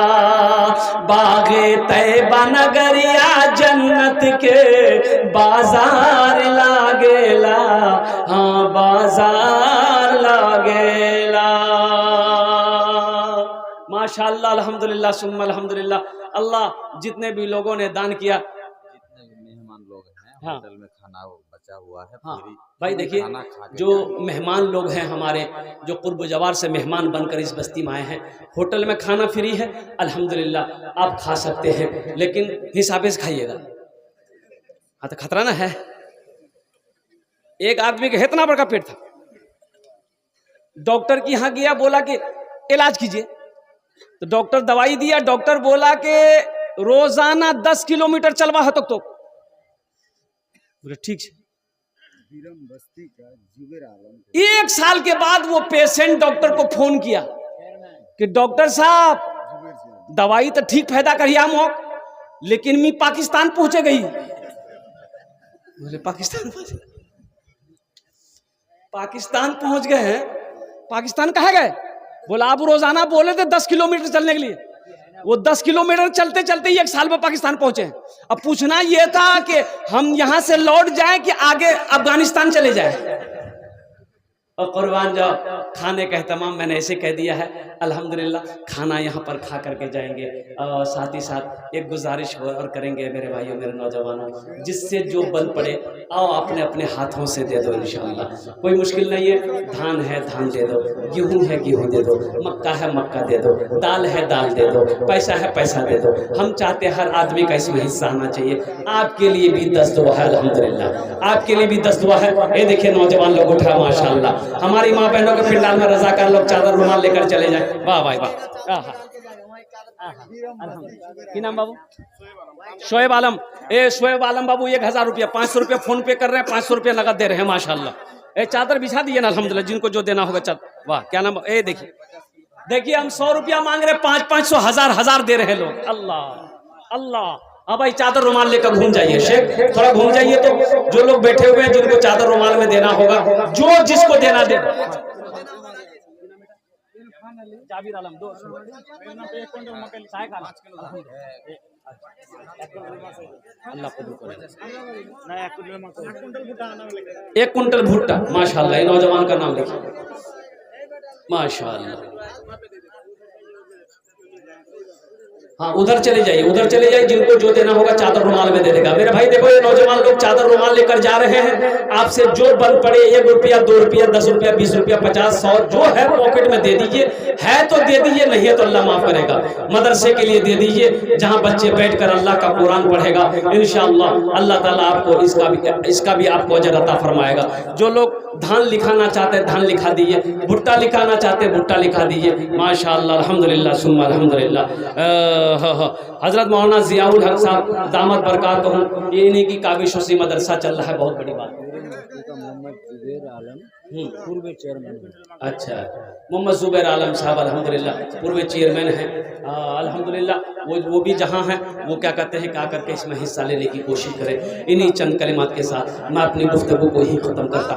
बागे तैबा नगरिया जन्नत के बाजार लागेला, हाँ बाजार लागेला। माशाअल्लाह अल्हम्दुलिल्लाह सुम्मा अल्हम्दुलिल्लाह। अल्लाह जितने भी लोगों ने दान किया, जितने भी मेहमान लोग हैं हाँ होटल में खाना बचा हुआ है हाँ पूरी भाई देखिए, खाना खा के जो मेहमान लोग हैं हमारे, जो कुर्ब जवार से मेहमान बनकर इस बस्ती में आए हैं, होटल में खाना फ्री है अल्हम्दुलिल्लाह, आप खा सकते हैं, लेकिन हिसाब से खाइएगा। हाँ तो खतरा ना है। एक आदमी का इतना बड़ा पेट था, डॉक्टर के यहाँ गया, बोला कि इलाज कीजिए, तो डॉक्टर दवाई दिया। डॉक्टर बोला कि रोजाना 10 किलोमीटर चलवा है तो बोले ठीक है। बस्ती का जुबेर आलम 1 साल के बाद वो पेशेंट डॉक्टर को फोन किया कि डॉक्टर साहब दवाई तो ठीक फायदा करिए हम, लेकिन मैं पाकिस्तान पहुंचे गई। बोले पाकिस्तान पहुंच गए हैं? पाकिस्तान कहाँ गए? बोला आप रोजाना बोले थे 10 किलोमीटर चलने के लिए, वो 10 किलोमीटर चलते चलते ही 1 साल में पाकिस्तान पहुंचे। अब पूछना यह था कि हम यहां से लौट जाएं कि आगे अफगानिस्तान चले जाएं। और कुर्बान जाओ, खाने का एहतमाम मैंने ऐसे कह दिया है अल्हम्दुलिल्लाह, खाना यहाँ पर खा करके जाएंगे। और साथ ही साथ एक गुजारिश और करेंगे मेरे भाइयों मेरे नौजवानों, जिससे जो बन पड़े आओ अपने अपने हाथों से दे दो इंशाअल्लाह, कोई मुश्किल नहीं है। धान है धान दे दो, गेहूँ है गेहूँ दे दो, मक्का है मक्का दे दो, दाल है दाल दे दो, पैसा है पैसा दे दो। हम चाहते हर आदमी का इसमें हिस्सा आना चाहिए। आपके लिए भी 10 दुआ है अल्हम्दुलिल्लाह, आपके लिए भी 10 दुआ है। ये देखिए नौजवान लोग उठा माशाअल्लाह, हमारी माँ बहनों के पिंडाल में रज़ाकार लोग चादर रुमाल लेकर चले जाए। वाह भाई वाह। की नाम बाबू? शोएब आलम। ए शोएब आलम बाबू 1000 रुपया, 500 रुपया फोन पे कर रहे हैं, 500 रुपया नगद दे रहे हैं माशाअल्लाह। ए चादर बिछा दिए ना अल्हम्दुलिल्लाह, जिनको जो देना होगा चादर। वाह क्या नाम? ए देखिए देखिए, हम 100 रुपया मांग रहे, 500 1000 दे रहे हैं लोग। अल्लाह अल्लाह। हाँ भाई चादर रुमाल लेकर घूम जाइए, शेख थोड़ा घूम जाइए, तो जो लोग बैठे हुए हैं जिनको चादर रुमाल में देना होगा, जो जिसको देना दे। जाबिर आलम 2 अल्लाह को 1 कुंटल भुट्टा माशाअल्लाह। ये नौजवान का नाम लिखिए माशाअल्लाह। हाँ उधर चले जाइए, उधर चले जाइए, जिनको जो देना होगा चादर रुमाल में दे देगा। मेरे भाई देखो ये नौजवान लोग चादर रुमाल लेकर जा रहे हैं, आपसे जो बन पड़े 1 रुपया 2 रुपया 10 रुपया 20 रुपया 50 100 जो है पॉकेट में दे दीजिए। है तो दे दीजिए, नहीं है तो अल्लाह माफ करेगा। मदरसे के लिए दे दीजिए, जहाँ बच्चे बैठकर अल्लाह का कुरान पढ़ेगा इंशाअल्लाह अल्लाह ताला आपको इसका भी आपको अजर अता फरमाएगा। जो लोग धान लिखाना चाहते हैं धान लिखा दीजिए, भुट्टा लिखाना चाहते हैं भुट्टा लिखा दीजिए माशाअल्लाह अल्हम्दुलिल्लाह सुम्मा अल्हम्दुलिल्लाह। हजरत मौलाना जियाउल हक साहब दामद बरकातहू, इन्हीं की काबिशों से मदरसा चल रहा है, बहुत बड़ी बात। मोहम्मद जुबेर आलम पूर्व चेयरमैन। अच्छा मोहम्मद जुबेर आलम साहब अल्हम्दुलिल्लाह पूर्व चेयरमैन हैं अल्हम्दुलिल्लाह। वो भी जहाँ हैं वो क्या कहते हैं क्या करके इसमें हिस्सा लेने की कोशिश करें। इन्हीं चंद कलिमात के साथ मैं अपनी गुफ्तगू को ही ख़त्म करता